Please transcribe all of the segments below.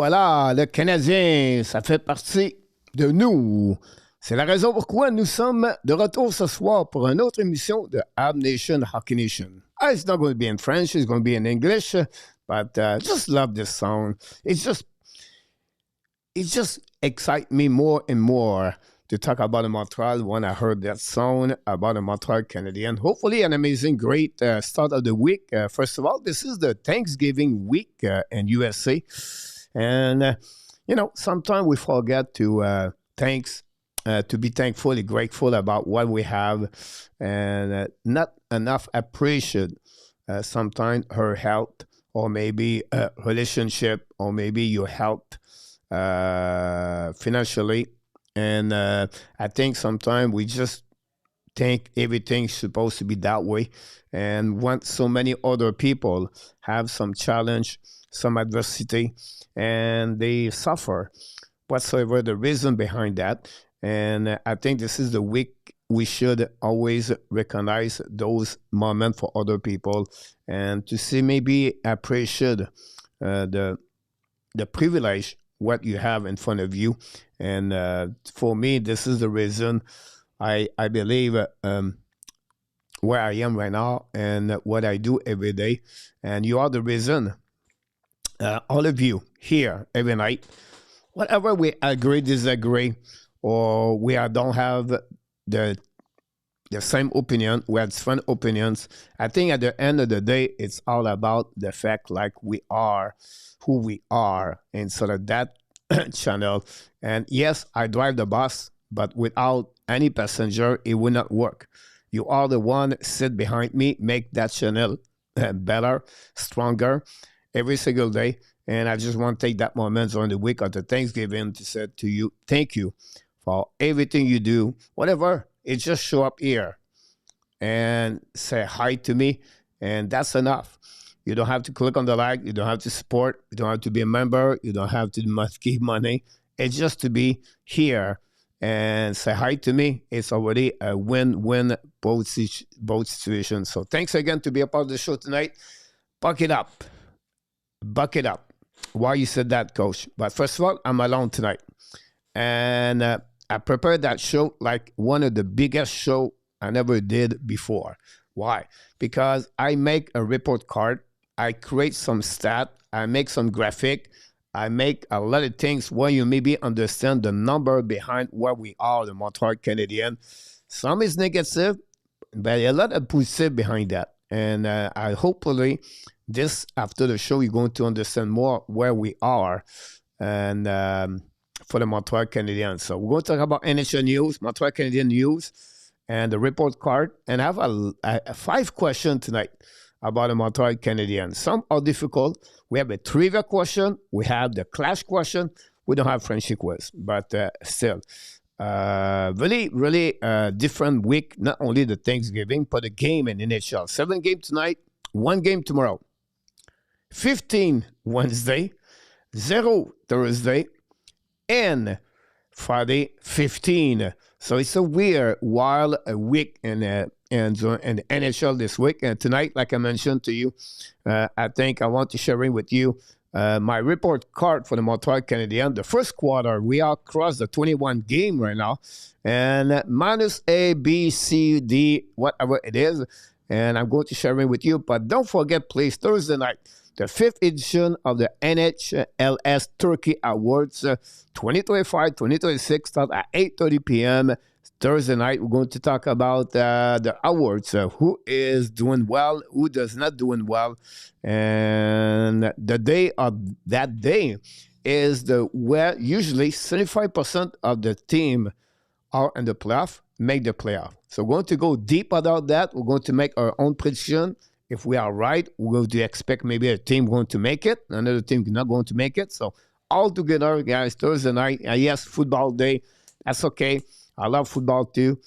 voilà, le Canadien, ça fait partie de nous. C'est la raison pourquoi nous sommes de retour ce soir pour une autre émission de Habs Nation, Hockey Nation. It's not going to be in French, it's going to be in English, but just love this song. It just excites me more and more to talk about the Montreal when I heard that song about the Montreal Canadiens. Hopefully an amazing, great start of the week. First of all, this is the Thanksgiving week in USA. And, sometimes we forget to be thankful and grateful about what we have and not enough appreciate sometimes her health or maybe a relationship or maybe your health financially. And I think sometimes we just think everything's supposed to be that way and want so many other people have some challenge, some adversity, and they suffer. Whatsoever the reason behind that. And I think this is the week we should always recognize those moments for other people and to see maybe appreciate the privilege what you have in front of you. And for me, this is the reason I believe where I am right now and what I do every day. And you are the reason, all of you here every night, whatever we agree, disagree, or we don't have the same opinion, we have different opinions. I think at the end of the day, it's all about the fact like we are who we are inside of that channel. And yes, I drive the bus, but without any passenger, it will not work. You are the one sit behind me, make that channel better, stronger every single day. And I just want to take that moment during the week of the Thanksgiving to say to you, thank you for everything you do. Whatever, it just show up here and say hi to me, and that's enough. You don't have to click on the like. You don't have to support. You don't have to be a member. You don't have to give money. It's just to be here and say hi to me. It's already a win-win both situations. So thanks again to be a part of the show tonight. Buck it up. Buck it up. Why you said that, Coach? But first of all, I'm alone tonight. And I prepared that show like one of the biggest show I never did before. Why? Because I make a report card. I create some stat. I make some graphic. I make a lot of things where you maybe understand the number behind where we are, the Montreal Canadiens. Some is negative, but a lot of positive behind that. And I hopefully this after the show, you're going to understand more where we are and for the Montreal Canadiens. So we're going to talk about NHL news, Montreal Canadiens news, and the report card. And I have a 5 questions tonight about the Montreal Canadiens. Some are difficult. We have a trivia question. We have the clash question. We don't have friendship quiz, but still. Really, really different week. Not only the Thanksgiving, but the game in NHL. 7 games tonight, 1 game tomorrow. 15 Wednesday, 0 Thursday, and Friday 15. So it's a weird, wild week in the NHL this week. And tonight, like I mentioned to you, I think I want to share with you my report card for the Montreal Canadiens. The 1st quarter, we are across the 21 game right now. And minus A, B, C, D, whatever it is. And I'm going to share it with you. But don't forget, please, Thursday night, the 5th edition of the NHLS Turkey Awards 2025-2026 start at 8:30 p.m. Thursday night. We're going to talk about the awards, who is doing well, who does not doing well. And the day of that day is where usually 75% of the team are in the playoff, make the playoff. So we're going to go deep about that. We're going to make our own prediction. If we are right, we're going to expect maybe a team going to make it, another team not going to make it. So all together, guys, Thursday night, yes, football day, that's okay. I love football too.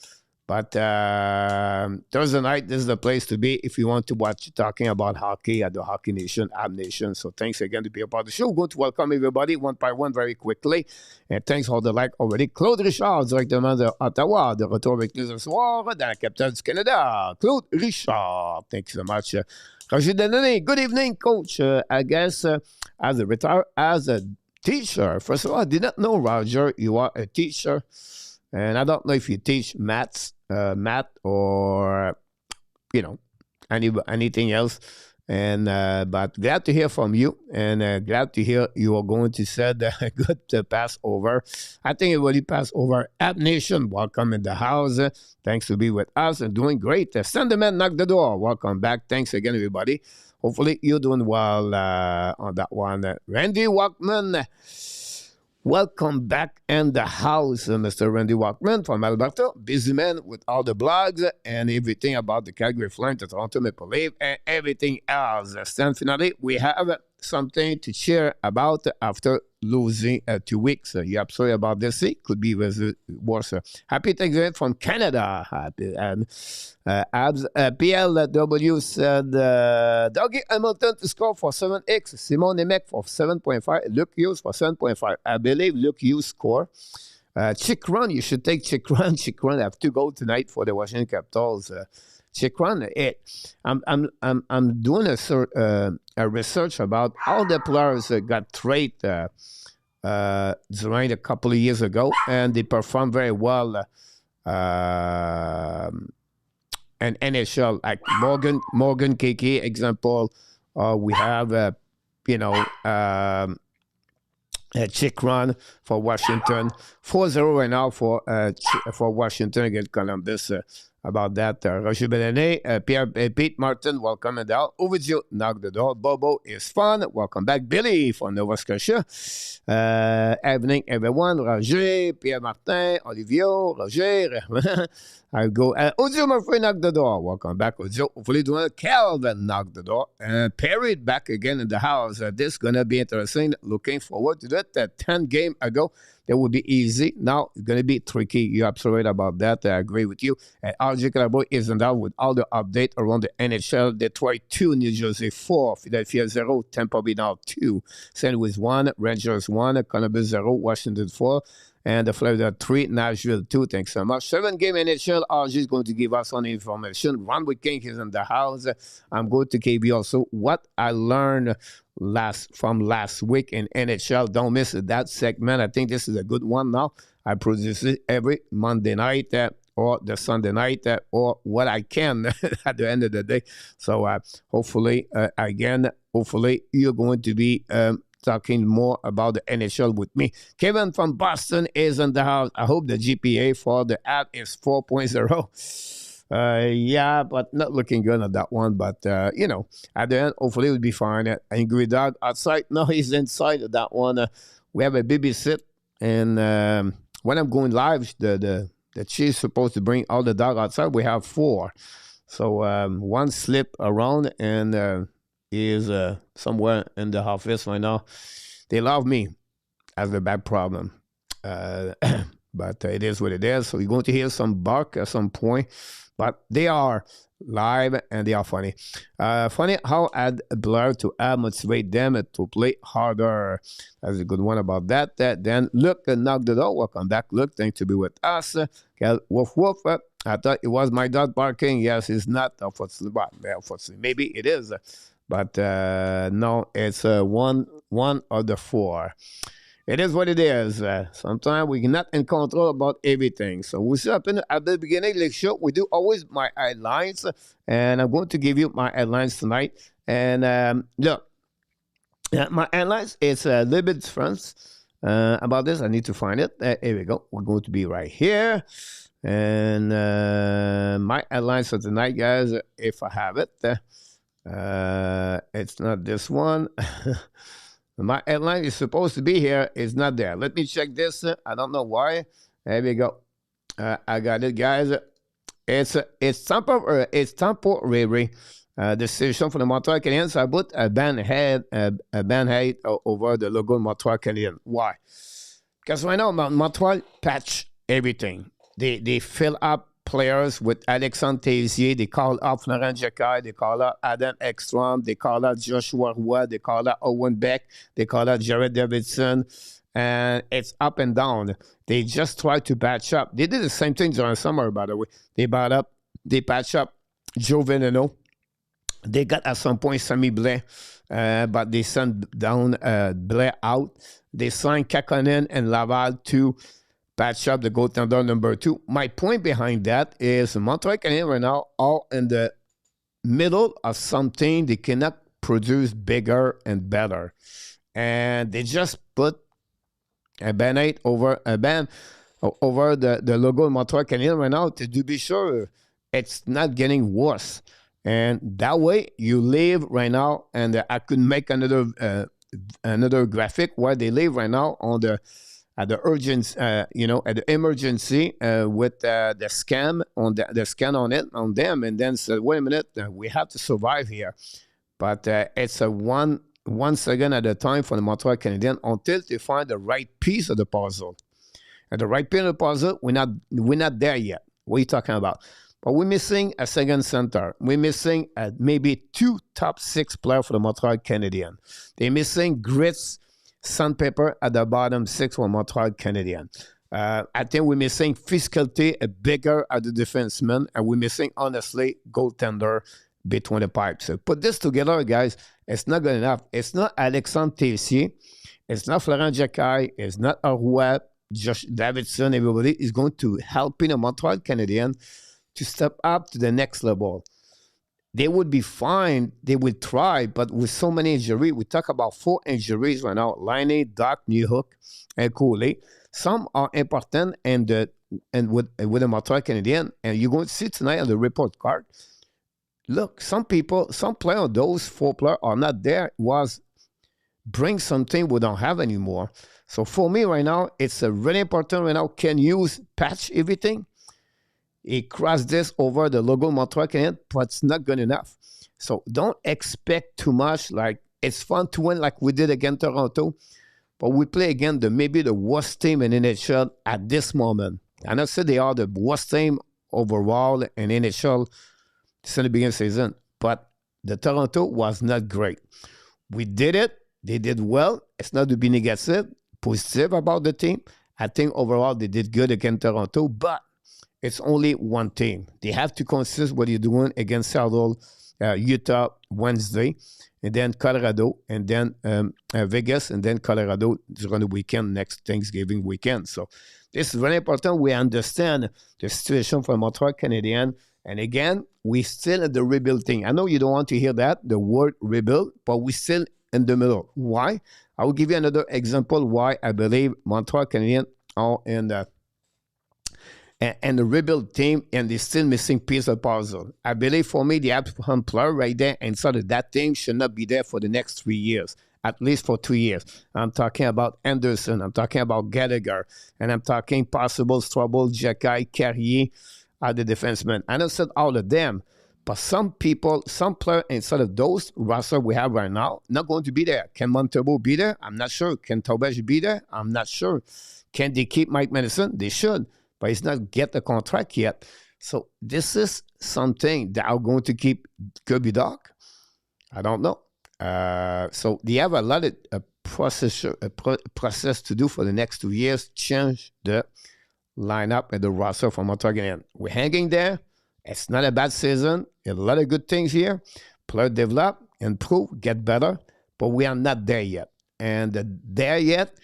But Thursday night, this is the place to be if you want to watch talking about hockey at the Hockey Nation, Ab Nation. So thanks again to be a part of the show. Going to welcome everybody one by one very quickly. And thanks for the like already. Claude Richard, directement de Ottawa, de retour avec nous ce soir dans la capitale du Canada. Claude Richard, thank you so much. Roger Delaney, good evening, coach. I guess as a teacher. First of all, I did not know, Roger, you are a teacher. And I don't know if you teach math or, anything else. And but glad to hear from you, and glad to hear you are going to set a good Passover. I think it will pass over. App Nation, welcome in the house. Thanks to be with us and doing great. Sandman, knock the door. Welcome back. Thanks again, everybody. Hopefully you're doing well on that one. Randy Walkman. Welcome back in the house, Mr. Randy Walkman from Alberta. Busy man with all the blogs and everything about the Calgary Flames, the Toronto Maple Leafs, and everything else. Stand finally, we have something to share about after losing 2 weeks. You're absolutely about this. It could be worse. Happy Thanksgiving from Canada. Happy Habs. PLW said Dougie Hamilton to score for 7x. Simon Nemec for 7.5. Luke Hughes for 7.5. I believe Luke Hughes score. Chick Run, you should take Chick Run. Chick Run have to go tonight for the Washington Capitals. Chick Run, I'm doing a research about all the players that got traded during a couple of years ago, and they performed very well in NHL. Like Morgan KK example, we have Chick Run for Washington, 4-0 right now for Washington against Columbus. About that, Roger Belanet, Pete Martin, welcome and down. Overdue, knock the door. Bobo is fun. Welcome back, Billy from Nova Scotia. Evening, everyone. Roger, Pierre Martin, Olivio, Roger. I go. Audio, my friend, knock the door. Welcome back, Audio. Hopefully, doing Calvin, knock the door. Perry back again in the house. This is gonna be interesting. Looking forward to that. 10 game ago. That would be easy. Now it's going to be tricky. You're absolutely right about that. I agree with you. And RJ Calabo isn't out with all the update around the NHL. Detroit 2, New Jersey 4, Philadelphia 0, Tampa Bay now 2, St. Louis 1, Rangers 1, Columbus 0, Washington 4, and the Florida 3, Nashville 2. Thanks so much. 7-game NHL. RJ is going to give us some information. Ron with King is in the house. I'm going to give you also what I learned from last week in NHL. Don't miss that segment. I think this is a good one now. I produce it every Monday night or the Sunday night or what I can at the end of the day. So hopefully you're going to be talking more about the NHL with me. Kevin from Boston is in the house. I hope the GPA for the app is 4.0. Yeah, but not looking good on that one. But, at the end, hopefully it will be fine. Angry Dog outside. No, he's inside of that one. We have a babysit. And when I'm going live, the chief's supposed to bring all the dog outside. We have 4. So one slip around and is somewhere in the office right now. They love me. That's a bad problem. But it is what it is. So you're going to hear some bark at some point. But they are live and they are funny. Funny how add Blair to motivate them to play harder. That's a good one about that. Then Luke knock the door. Welcome back, Luke. Thanks to be with us. Woof woof. I thought it was my dog barking. Yes, it's not. Unfortunately, maybe it is. But no, it's one of the 4. It is what it is. Sometimes we're not in control about everything. So we set up at the beginning of the show. We do always my headlines. And I'm going to give you my headlines tonight. And look, my headlines is a little bit different about this. I need to find it. Here we go. We're going to be right here. And my headlines for tonight, guys, if I have it. It's not this one. My headline is supposed to be here. It's not there. Let me check this. I don't know why. There we go. I got it, guys. It's temporary decision for the Montreal Canadiens. I put a band head over the logo Montreal Canadiens. Why? Because right now Montreal patch everything. They fill up players with Alexandre Tessier. They call up Florent Jacquard. They call up Adam Ekstrom. They call out Joshua Roy. They call out Owen Beck. They call out Jared Davidson. And it's up and down. They just try to patch up. They did the same thing during summer, by the way. They patch up Joe Veneno. They got at some point Sami Blais, but they sent down Blais out. They signed Kakkonen and Laval to patch up the goaltender number 2. My point behind that is Montreal Canadiens right now are in the middle of something they cannot produce bigger and better. And they just put a band-aid over the logo of Montreal Canadiens right now to be sure it's not getting worse. And that way you live right now, and I could make another graphic where they live right now on at the urgency, at the emergency with the scan on the scan on them, and then said, wait a minute, we have to survive here. But it's a one second at a time for the Montreal Canadiens until they find the right piece of the puzzle. And the right piece of the puzzle, we're not there yet. What are you talking about? But we're missing a second center. We're missing maybe 2 top 6 players for the Montreal Canadiens. They're missing grits, sandpaper at the bottom 6 for Montreal Canadiens. I think we're missing physicality, a bigger at the defenseman, and we're missing, honestly, goaltender between the pipes. So put this together, guys. It's not good enough. It's not Alexandre Tessier. It's not Florent Jacquet. It's not Arouet, Josh Davidson. Everybody is going to help in the Montreal Canadiens to step up to the next level. They would be fine. They would try, but with so many injuries, we talk about 4 injuries right now: Laine, Doc, Newhook, and Cooley. Some are important and with the Montreal Canadiens, and you're going to see tonight on the report card. Look, some players, those 4 players are not there. Was bring something we don't have anymore. So for me right now, it's really important right now. Can use patch everything. He crossed this over the logo Montreal Canadiens, but it's not good enough. So don't expect too much. Like, it's fun to win like we did against Toronto, but we play again maybe the worst team in NHL at this moment. And I said they are the worst team overall in NHL since the beginning of the season, but the Toronto was not great. We did it. They did well. It's not to be negative, positive about the team. I think overall they did good against Toronto, but it's only one team. They have to consist what you're doing against Seattle, Utah Wednesday, and then Colorado, and then Vegas, and then Colorado during the weekend, next Thanksgiving weekend. So this is very important. We understand the situation for Montreal Canadiens. And again, we still in the rebuilding. I know you don't want to hear that, the word rebuild, but we're still in the middle. Why? I will give you another example why I believe Montreal Canadiens are in the and the rebuild team, and they're still missing piece of puzzle. I believe for me, the one player right there inside of that team should not be there for the next 3 years, at least for 2 years. I'm talking about Anderson, I'm talking about Gallagher, and I'm talking possible trouble, Jacquet, Carrier, the defensemen. I don't said all of them, but some people, some players inside of those roster we have right now, not going to be there. Can Montembeault be there? I'm not sure. Can Taubage be there? I'm not sure. Can they keep Mike Madison? They should. But he's not get the contract yet. So this is something that are going to keep Kirby Doc. I don't know. So they have a lot of process to do for the next 2 years. Change the lineup and the roster for Montreal Canadiens. We're hanging there. It's not a bad season. A lot of good things here. Player develop, improve, get better. But we are not there yet. And there yet,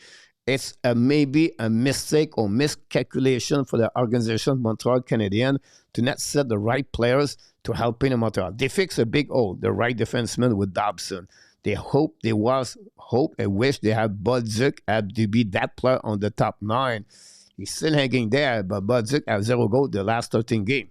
it's maybe a mistake or miscalculation for the organization Montreal Canadiens to not set the right players to help in Montreal. They fixed a big hole, the right defenseman with Dobson. They wish they had Bolduc had to be that player on the top 9. He's still hanging there, but Bolduc has 0 goal the last 13 games.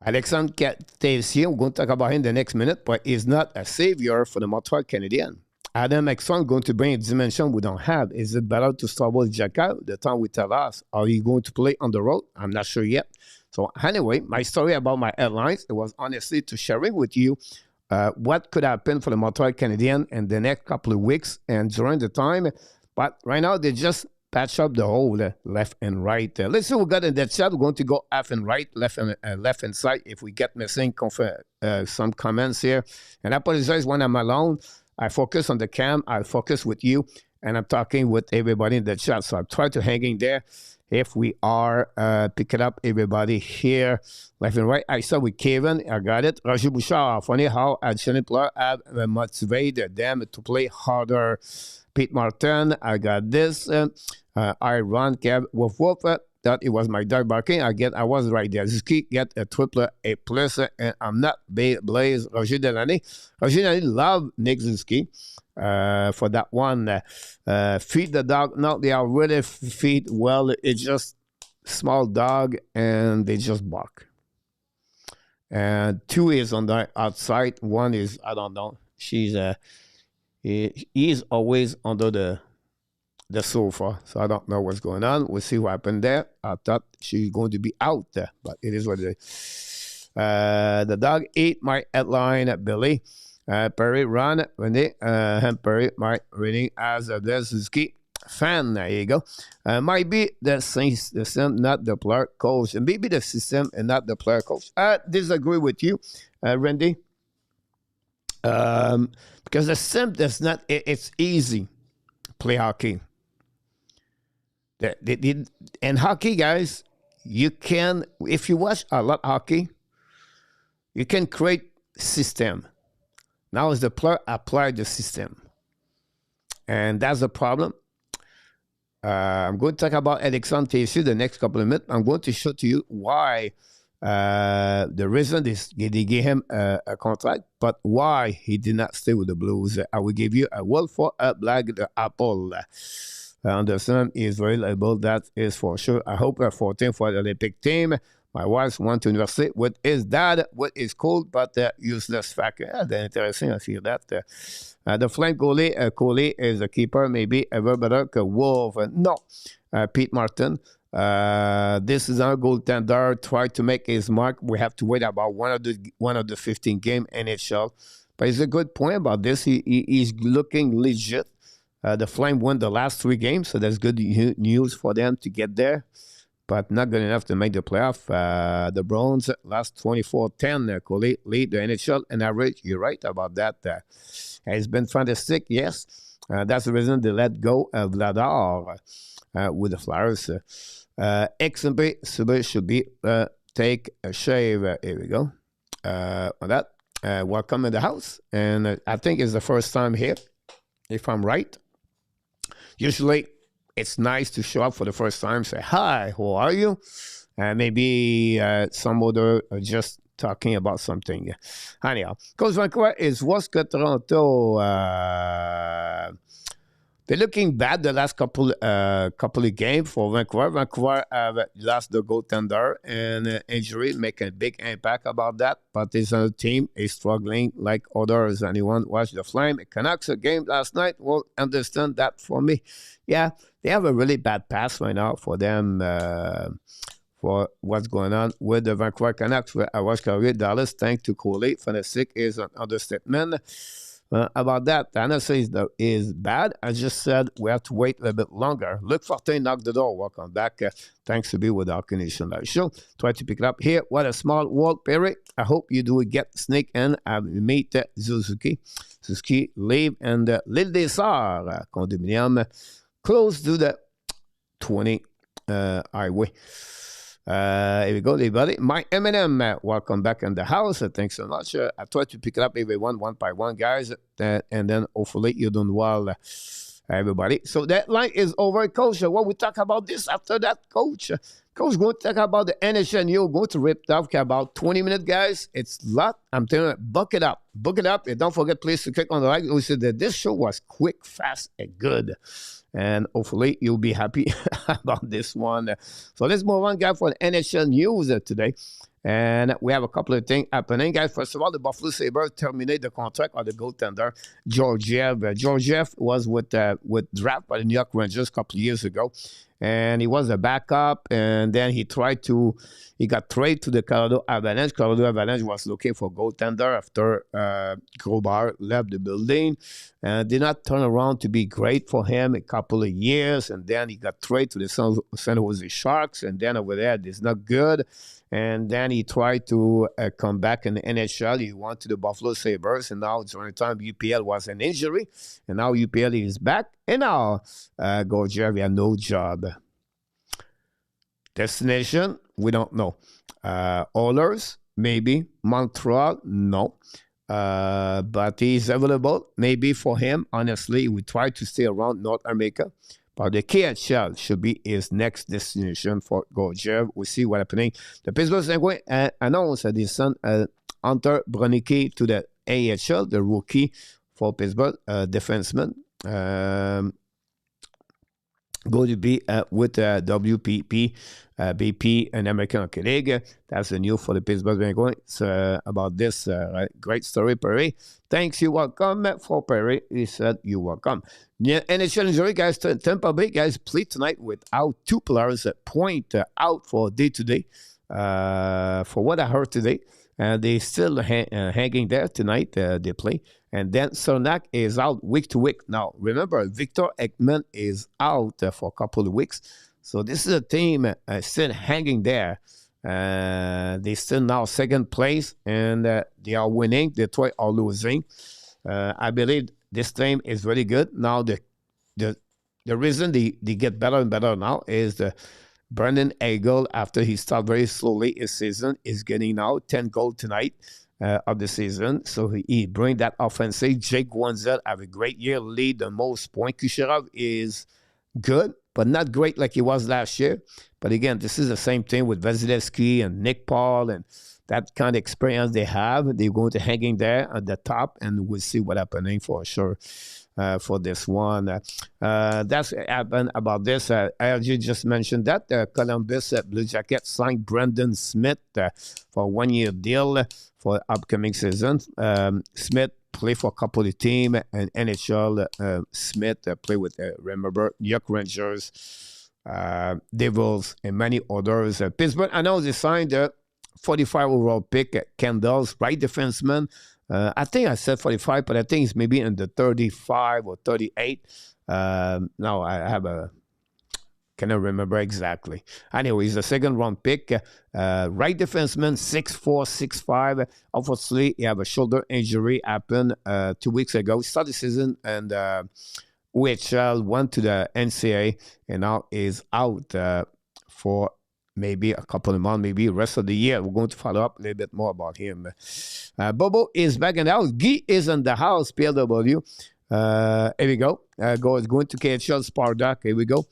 Alexandre Tessier, we're going to talk about him the next minute, but he's not a savior for the Montreal Canadiens. Adam Exxon going to bring a dimension we don't have. Is it better to start with Jacquet? The time we tell us. Are you going to play on the road? I'm not sure yet. So anyway, my story about my airlines, it was honestly to sharing with you what could happen for the Montreal Canadiens in the next couple of weeks and during the time. But right now, they just patch up the whole left and right. Let's see what we got in that chat. We're going to go left and right, left and side. If we get missing some comments here. And I apologize when I'm alone. I focus on the cam. I focus with you. And I'm talking with everybody in the chat. So I try to hang in there. if we are picking up everybody here left and right. I start with Kevin. I got it. Roger Bouchard. Funny how additional players have motivated them to play harder. Pete Martin. I got this. I run Kev Wolf Wolf. That it was my dog barking. I was right there. Zuki get a triple A plus, and I'm not Blaze Roger Delaney. Roger Delaney love Nick Zuki for that one. Feed the dog. No, they are really feed well. It's just small dog, and they just bark. And two is on the outside. One is I don't know. He's always under the sofa, so I don't know what's going on. We'll see what happened there. I thought she's going to be out there, but it is what it is. The dog ate my headline, Billy. Perry run, Renee, and Perry, my reading as a Suzuki fan. There you go. Might be the system, not the player coach. And maybe the system and not the player coach. I disagree with you, Randy. Because the sim does not, it's easy play hockey. And hockey, guys, you can, if you watch a lot of hockey, you can create system. Now is the player apply the system. And that's the problem. I'm going to talk about Alexandre Tessier the next couple of minutes. I'm going to show to you why the reason is they gave him a contract, but why he did not stay with the Blues. I will give you a word for a black apple. Anderson is very liable, that is for sure. I hope we're 14 for the Olympic team. My wife went to university with his dad, what is cool, but useless fact. That's interesting, I feel that. The flank goalie, Coley is a keeper, maybe ever better than Wolf. No, Pete Martin. This is our goaltender. Try to make his mark. We have to wait about one of the 15 game NHL. But it's a good point about this. He's looking legit. The Flame won the last 3 games, so that's good news for them to get there, but not good enough to make the playoff. The Browns last 24-10. Coley lead the NHL and average. You're right about that. It's been fantastic, yes. That's the reason they let go of Vladar with the Flyers. XMP should be take a shave. Here we go. On that. Welcome in the house. And I think it's the first time here, if I'm right. Usually, it's nice to show up for the first time, say, hi, who are you? Maybe some other just talking about something. Anyhow, Coach Vancouver is what's good Toronto. They're looking bad the last couple of games for Vancouver. Vancouver have lost the goaltender and injury, making a big impact about that. But this other team is struggling like others. Anyone watch the Flame Canucks game last night will understand that for me. Yeah, they have a really bad pass right now for them for what's going on with the Vancouver Canucks. I watched Calgary, Dallas, thanks to Coley. Fantastic is an understatement. About that, the answer is bad. I just said we have to wait a little bit longer. Luc Fortin knocked the door. Welcome back. Thanks to be with our Canadian Live Show. Try to pick it up here. What a small world, Perry. I hope you do get sneak in and meet Suzuki. Suzuki leave and L'Île des Sœurs condominium close to the 20 highway. Here we go, everybody. My M&M, welcome back in the house. Thanks so much. I try to pick it up everyone one by one, guys, and then hopefully you're doing well, everybody. So that line is over, Coach. What we talk about this after that, Coach? Coach going to talk about the NHL. You're going to rip off about 20 minutes, guys. It's a lot. I'm telling you, book it up. Book it up. And don't forget, please, to click on the like. We said that this show was quick, fast, and good. And hopefully you'll be happy about this one. So let's move on, guys, for the NHL news today. And we have a couple of things happening, guys. First of all, the Buffalo Sabres terminate the contract of the goaltender, Georgiev. Georgiev was with draft by the New York Rangers a couple of years ago. And he was a backup. And then he got traded to the Colorado Avalanche. Colorado Avalanche was looking for goaltender after Grobauer left the building. And did not turn around to be great for him a couple of years. And then he got traded to the San Jose Sharks. And then over there, it's not good. And then he tried to come back in the NHL. He went to the Buffalo Sabres. And now during the time UPL was an injury. And now UPL is back. And now Georgiev had no job. Destination, we don't know. Oilers, maybe. Montreal, no. But he's available. Maybe for him, honestly, we try to stay around North America. But the KHL should be his next destination for Gorgiev. We'll see what's happening. The Pittsburgh Penguins announced that his son, Hunter Bronicky, to the AHL, the rookie for Pittsburgh, defenseman. Going to be with WPP, BP, and American Hockey League. That's the news for the Pittsburgh Penguins about this. Right? Great story, Perry. Thanks, you're welcome. For Perry, he said, you're welcome. Yeah, NHL injury, guys. Tampa Bay, guys, played tonight without two players point out for day-to-day. For what I heard today, they still hanging there tonight. They play. And then Cernak is out week to week. Now, remember, Victor Ekman is out for a couple of weeks. So this is a team still hanging there. They still now second place, and they are winning. Detroit are losing. I believe this team is very good. Now, the reason they get better and better now is Brandon Hagel, after he started very slowly his season, is getting now 10 goals tonight. Of the season, so he bring that offensive. Jake Guanzel have a great year, lead the most points. Kucherov is good, but not great like he was last year. But again, this is the same thing with Vasilevsky and Nick Paul, and that kind of experience they have. They're going to hanging there at the top, and we'll see what's happening for sure. For this one, that's happened about this. RG just mentioned that Columbus Blue Jackets signed Brendan Smith for a 1-year deal for upcoming season. Smith played for a couple of teams and NHL. Smith played with remember York Rangers, Devils, and many others. Pittsburgh announced they signed the 45 overall pick Kendall's right defenseman. I think I said 45, but I think it's maybe in the 35 or 38. Now I cannot remember exactly. Anyway, he's a second-round pick. Right defenseman, 6'4", 6'5". Obviously, he have a shoulder injury happened 2 weeks ago. He started the season and OHL went to the NCAA and now is out for maybe a couple of months, maybe the rest of the year. We're going to follow up a little bit more about him. Bobo is back in the house. Guy is in the house, PLW. Here we go. Going to KHL Spartak. Here we go.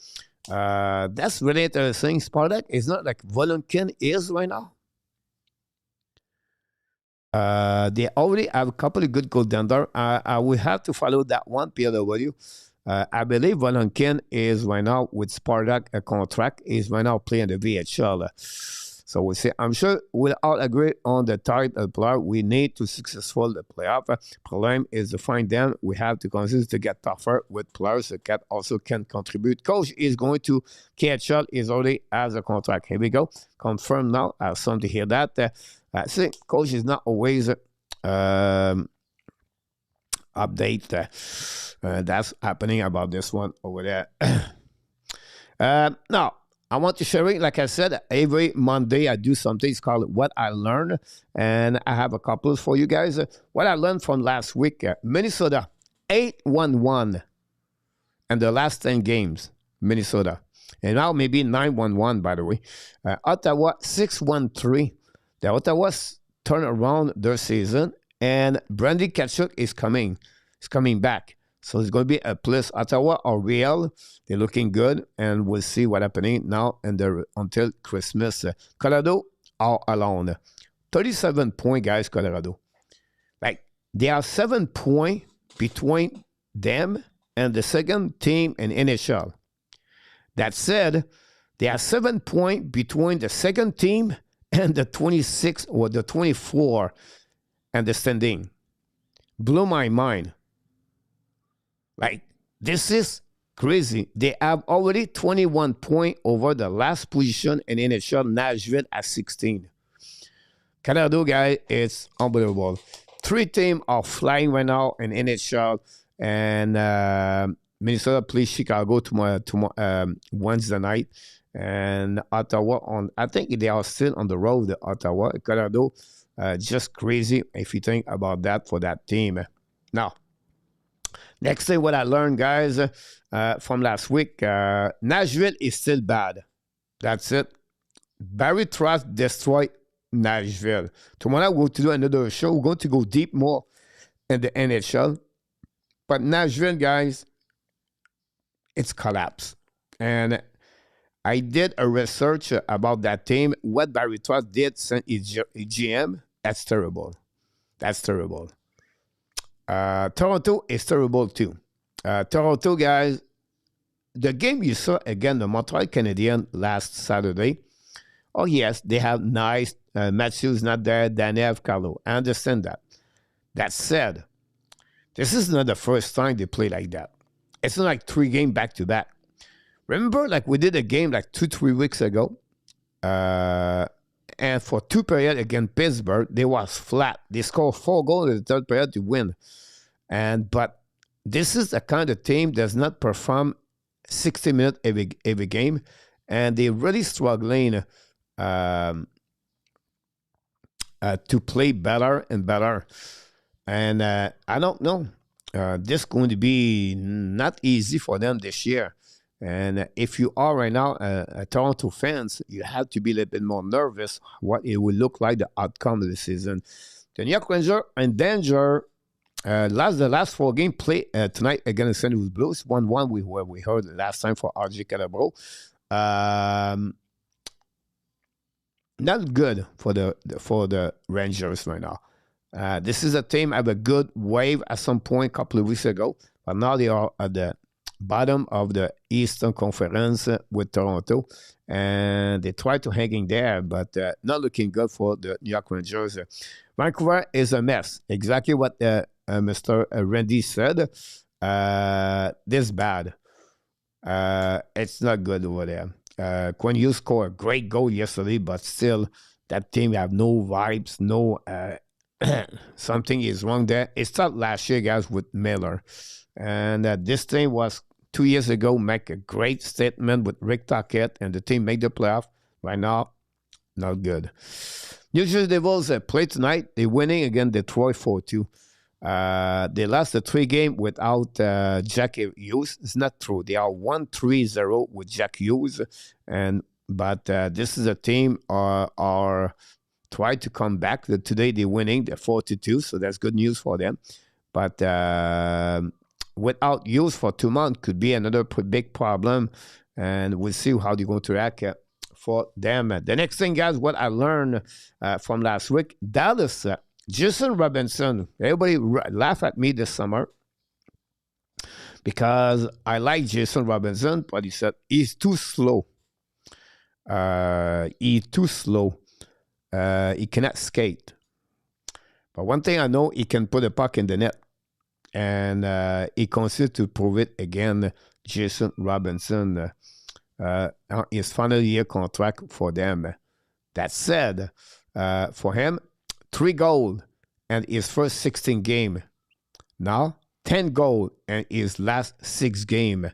That's really interesting. Spartak is not like Volunkin is right now. They already have a couple of good goaltenders. I will have to follow that one, PLW. I believe Volunkin is right now with Spartak, a contract, is right now playing the VHL. So we'll see. I'm sure we'll all agree on the type of player we need to successful the playoff. Problem is to find them. We have to consider to get tougher with players that also can contribute. Coach is going to KHL is already has a contract. Here we go. Confirmed now. I have some to hear that. I think coach is not always update that's happening about this one over there. Now, I want to share it. Like I said, every Monday I do something. It's called What I Learned. And I have a couple for you guys. What I learned from last week. Minnesota, 8-1-1. And the last 10 games, Minnesota. And now maybe 9-1-1, by the way. Ottawa, 6-1-3. The Ottawa's turn around their season. And Brandy Tkachuk is coming. He's coming back. So it's going to be a plus. Ottawa are real. They're looking good. And we'll see what's happening now and until Christmas. Colorado are alone. 37-point, guys, Colorado. Like, there are 7 points between them and the second team in NHL. That said, there are 7 points between the second team and the 26 or the 24 and the standing. Blew my mind. Like, this is crazy. They have already 21 points over the last position in NHL, Nashville at 16. Colorado, guys, it's unbelievable. 3 teams are flying right now in NHL, and Minnesota plays Chicago tomorrow Wednesday night, and Ottawa on. I think they are still on the road. Ottawa, Colorado, just crazy if you think about that for that team. Now, next thing, what I learned, guys, from last week, Nashville is still bad. That's it. Barry Trotz destroyed Nashville. Tomorrow we're going to do another show. We're going to go deep more in the NHL. But Nashville, guys, it's collapsed. And I did a research about that team. What Barry Trotz did send his GM, that's terrible. That's terrible. Toronto is terrible too. Toronto, guys, the game you saw again, the Montreal Canadiens last Saturday. Oh, yes, they have nice. Matthew's not there. Daniev, Carlo. I understand that. That said, this is not the first time they play like that. It's not like 3 games back to back. Remember, like we did a game like 2-3 weeks ago, and for 2 periods against Pittsburgh, they was flat. They scored 4 goals in the 3rd period to win. But this is the kind of team that does not perform 60 minutes every game, and they're really struggling to play better and better. And I don't know. This is going to be not easy for them this year. And if you are right now a Toronto fans, you have to be a little bit more nervous what it will look like, the outcome of the season. The New York Rangers in danger. The last 4 games play tonight against St. Louis Blues. 1-1 we heard last time for RJ Calabro. Not good for the Rangers right now. This is a team have a good wave at some point a couple of weeks ago, but now they are at the bottom of the Eastern Conference with Toronto, and they try to hang in there, but not looking good for the New York Rangers. Vancouver is a mess. Exactly what Mr. Randy said. This bad. It's not good over there. Quinn Hughes scored a great goal yesterday, but still, that team have no vibes, no something is wrong there. It started last year, guys, with Miller. And this team was 2 years ago, make a great statement with Rick Tocchet, and the team made the playoff. Right now, not good. New Jersey Devils play tonight. They're winning against Detroit 4-2. They lost the 3 game without Jack Hughes. It's not true. They are 1-3-0 with Jack Hughes, but this is a team are try to come back. Today they're winning. They're 4-2, so that's good news for them. But without Hughes for 2 months could be another big problem, and we'll see how they're going to react for them. The next thing, guys, what I learned from last week, Dallas. Jason Robinson, everybody laugh at me this summer because I like Jason Robinson, but he said he's too slow. He's too slow. He cannot skate. But one thing I know, he can put a puck in the net. And he considers to prove it again, Jason Robinson, his final year contract for them. That said, for him, 3 goals and his first 16 game. Now, 10 goals and his last 6 game.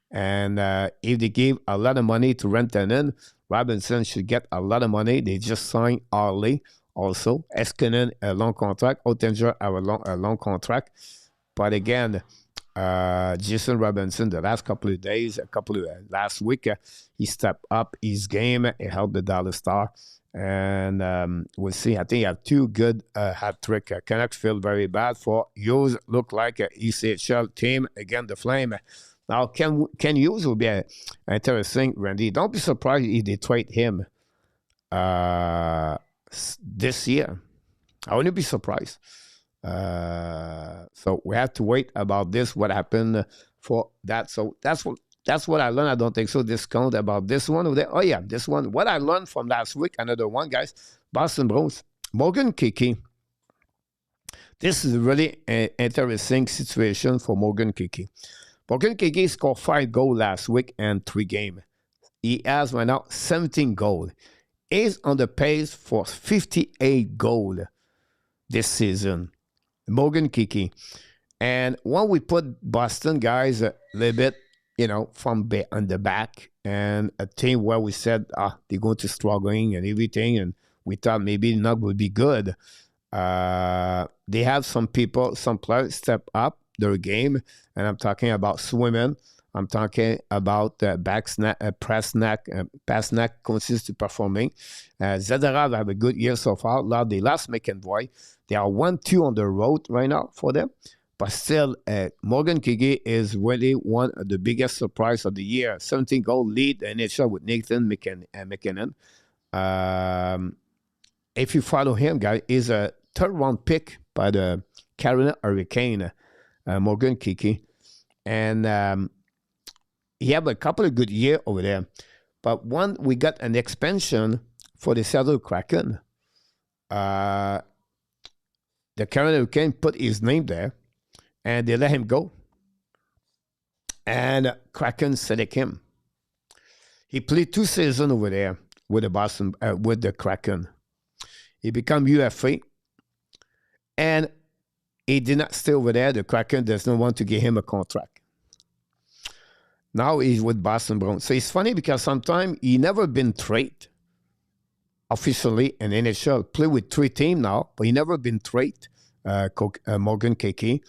And if they give a lot of money to Rantanen, Robinson should get a lot of money. They just signed Harley also. Eskinen, a long contract. Ottinger have a long contract. But again, Jason Robinson, the last couple of days, last week, he stepped up his game. He helped the Dallas Star. And we'll see. I think he have 2 good hat-trick. Canucks feel very bad for Hughes. Look like a ECHL team against the Flame. Now, Ken Hughes will be interesting, Randy. Don't be surprised if they trade him this year. I wouldn't be surprised. So we have to wait about this, what happened for that. So that's what I learned. I don't think so. Discount about this one over there. Oh, yeah, this one. What I learned from last week, another one, guys. Boston Bruins. Morgan Kiki. This is a really interesting situation for Morgan Kiki. Morgan Kiki scored 5 goals last week and 3 games. He has right now 17 goals. He's on the pace for 58 goals this season. Morgan Kiki. And when we put Boston, guys, a little bit, from on the back, and a team where we said, they're going to struggling and everything, and we thought maybe not would be good. They have some players step up their game, and I'm talking about Swimmen, I'm talking about Pasnak continues to performing. Zadorov have a good year so far. Là, they lost McEnroy. They are 1-2 on the road right now for them. But still, Morgan Kege is really one of the biggest surprise of the year. 17-goal lead in NHL with Nathan McKinnon. If you follow him, guys, he's a third-round pick by the Carolina Hurricane, Morgan Keke. And he had a couple of good years over there. But when we got an expansion for the Seattle Kraken, the Carolina Hurricane put his name there, and they let him go. And Kraken select him. He played 2 seasons over there with the Kraken. He became UFA, and he did not stay over there. The Kraken does not want to give him a contract. Now he's with Boston Bruins. So it's funny because sometimes he never been traded officially in NHL. Play with 3 teams now, but he never been traded. Morgan Keke.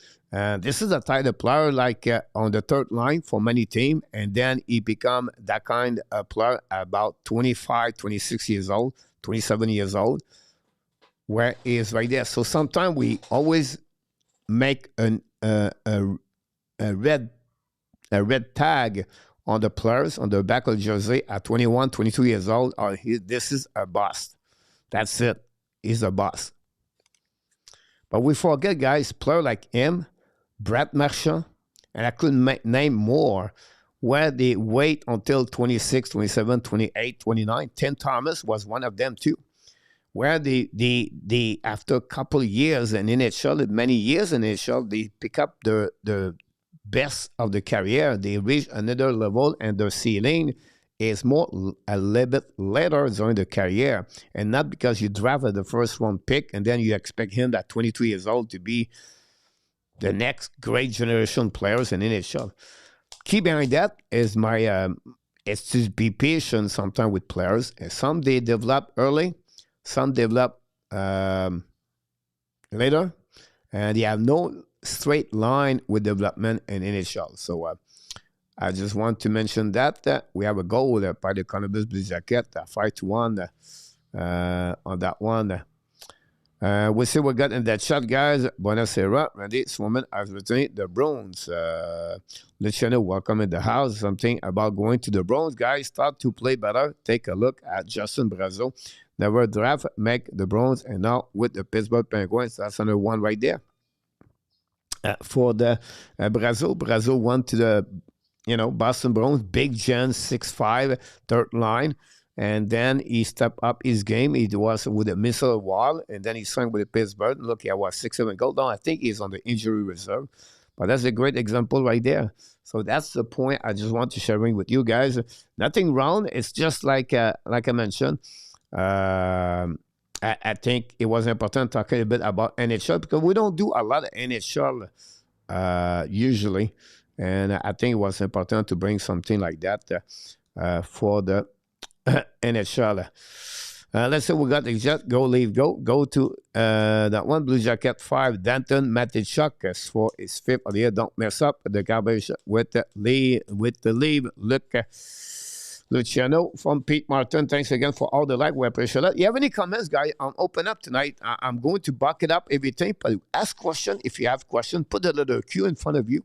This is a type of player like on the third line for many teams, and then he become that kind of player about 25, 26 years old, 27 years old, where he is right there. So sometimes we always make a red tag on the players on the back of the jersey at 21, 22 years old. This is a bust. That's it. He's a bust. But we forget, guys, players like him, Brett Marchand, and I couldn't name more, where they wait until 26, 27, 28, 29. Tim Thomas was one of them too, where they after a couple of years in NHL, many years in NHL, they pick up the best of the career. They reach another level, and their ceiling is more a little bit later during the career, and not because you drafted the first round pick and then you expect him at 22 years old to be the next great generation players in NHL. Key behind that is it's to be patient sometimes with players. And some they develop early, some develop later, and they have no straight line with development in NHL. So I just want to mention that we have a goal by the Columbus Blue Jackets, 5-1 on that one. We'll see what got in that shot, guys. Buonasera. Randy Swoman has returned the Bruins. Luciano, welcome in the house. Something about going to the Bruins, guys. Start to play better. Take a look at Justin Brazeau. Never draft, make the Bruins, and now with the Pittsburgh Penguins. That's another one right there. For the Brazeau went to the Boston Bruins, Big Gen, 6'5", third line. And then he stepped up his game. He was with a missile wall, and then he signed with the Pittsburgh. Look, he had 6-7 goals. Now I think he's on the injury reserve. But that's a great example right there. So that's the point I just want to share with you guys. Nothing wrong. It's just like I mentioned. I think it was important talking a bit about NHL because we don't do a lot of NHL usually. And I think it was important to bring something like that for the NHL. Let's say we got the Jet. Go to that one. Blue Jacket 5. Danton Matichuk for his 5th of the year. Don't mess up the garbage with the leave. Look, Luciano from Pete Martin. Thanks again for all the like. We appreciate it. You have any comments, guys? I'm open up tonight. I'm going to bucket up everything, but ask question. If you have question, put a little Q in front of you,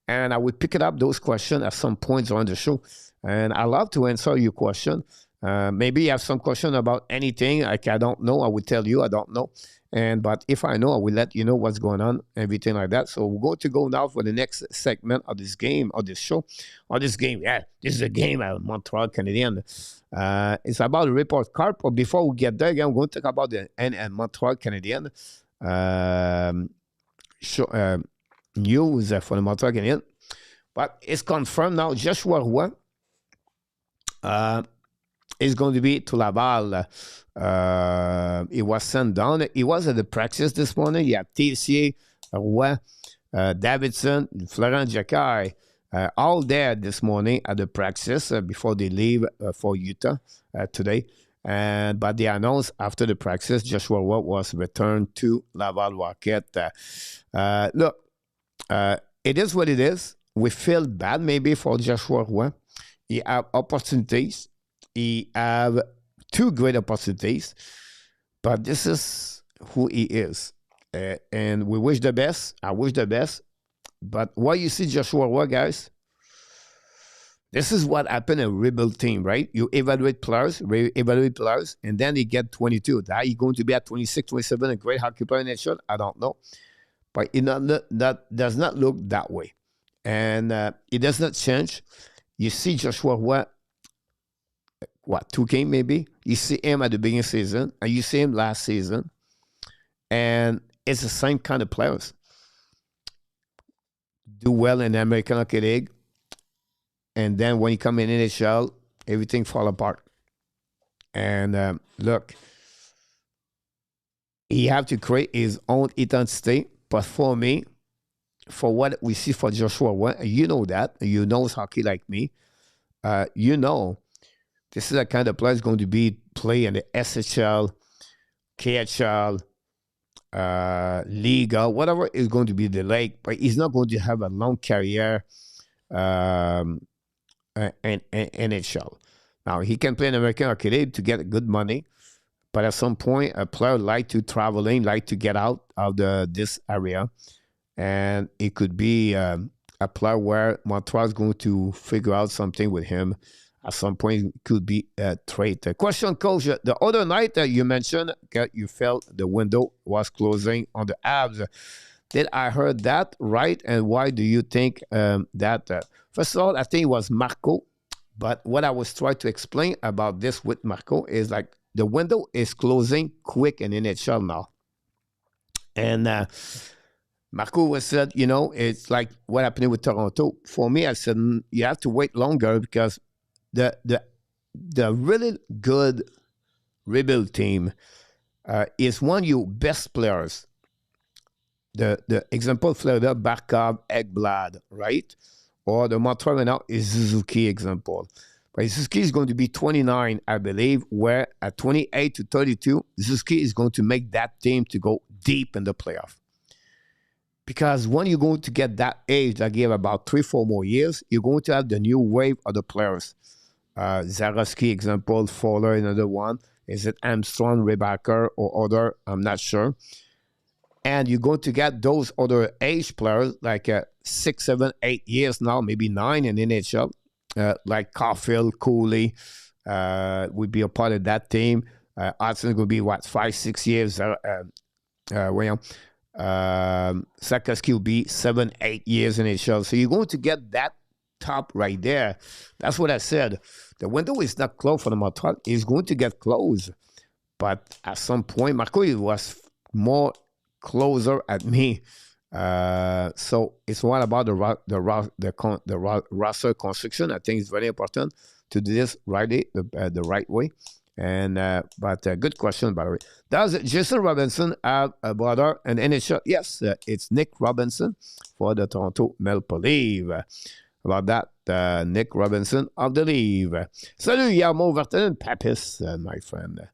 and I will pick it up those questions at some points on the show. And I love to answer your question. Maybe you have some question about anything. Like I don't know, I will tell you I don't know. But if I know, I will let you know what's going on, everything like that. So we're going to go now for the next segment of this game, of this show, or this game. Yeah, this is a game at Montreal Canadiens. It's about the report card. But before we get there, again, we're going to talk about the Montreal Canadiens news for the Montreal Canadiens. But it's confirmed now. Joshua Roy is going to be to Laval. He was sent down. He was at the practice this morning. You have Tessier, Roy, Davidson, Florent Jacquard, all there this morning at the practice before they leave for Utah today. But they announced after the practice, Joshua Roy was returned to Laval Rocket. Look, it is what it is. we feel bad maybe for Joshua Roy. He have opportunities. He have two great opportunities, but this is who he is. And we wish the best. I wish the best. But what you see Joshua Roy, guys, this is what happened in a rebuild team, right? You evaluate players, and then they get 22. That he's going to be at 26, 27, a great hockey player in that shot? I don't know. But that does not look that way. And it does not change. You see Joshua Roy, what, 2 games maybe? You see him at the beginning of the season, and you see him last season. And it's the same kind of players. Do well in the American Hockey League. And then when you come in NHL, everything fall apart. And look, he have to create his own identity. But for me, for what we see for Joshua Roy, you know that. You know hockey like me. You know this is the kind of player is going to be play in the SHL, KHL, Liga, whatever is going to be the league. But he's not going to have a long career. And NHL. Now, he can play in American Hockey League to get good money, but at some point, a player like to traveling, like to get out of this area, and it could be a player where Montreal is going to figure out something with him. At some point, it could be a trade. Question, Coach. The other night that you mentioned, you felt the window was closing on the Habs. Did I heard that right? And why do you think that? First of all, I think it was Marco. But what I was trying to explain about this with Marco is like the window is closing quick in NHL now. And Marco was said, it's like what happened with Toronto. For me, I said, you have to wait longer because the really good rebuild team is one of your best players. The example, Florida, Barkov, Ekblad, right? Or the Montreal now is Suzuki example. But Suzuki is going to be 29, I believe, where at 28 to 32, Suzuki is going to make that team to go deep in the playoff. Because when you're going to get that age, I give about 3-4 more years, you're going to have the new wave of the players. Zarowski example, Fowler, another one. Is it Armstrong, Rebacker, or other? I'm not sure. And you're going to get those other age players like 6, 7, 8 years now, maybe 9 in NHL, like Caulfield, Cooley would be a part of that team. Hudson will be, 5, 6 years. Sakoski will be 7, 8 years in NHL. So you're going to get that top right there. That's what I said. The window is not closed for the Montreal. It's going to get closed. But at some point, Marco was more closer at me. So it's all about the roster construction. I think it's very important to do this the right way. And but good question, by the way. Does Jason Robinson have a brother in NHL? Yes, it's Nick Robinson for the Toronto Maple Leafs. About that, Nick Robinson of the Leafs. Salut, Yarmo Vertinen, Papis, my friend.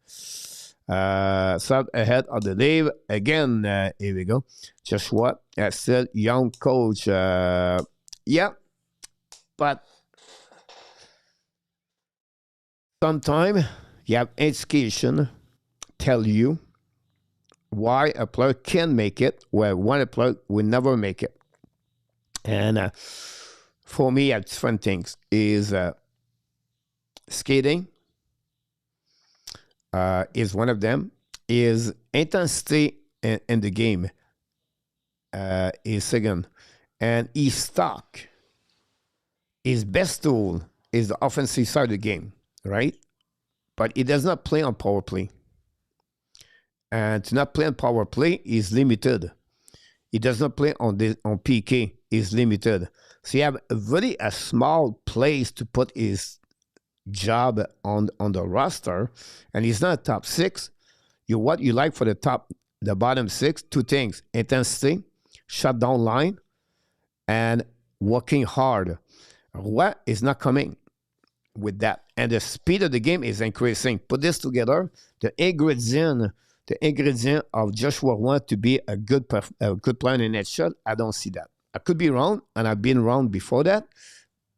Sub ahead of the Leafs. Again, here we go. Joshua, still young coach. Yeah, but sometimes you have education tell you why a player can make it, where one player will never make it. And for me, different things is skating is one of them. Is intensity in the game is second, and his stock, his best tool is the offensive side of the game, right? But he does not play on power play. And to not play on power play is limited. He does not play on PK, is limited. So you have a small place to put his job on the roster, and he's not top 6. What you like for the bottom 6, 2 things: intensity, shutdown line, and working hard. What is not coming with that? And the speed of the game is increasing. Put this together, the ingredient of Joshua Roy to be a good player in that shot, I don't see that. I could be wrong, and I've been wrong before that.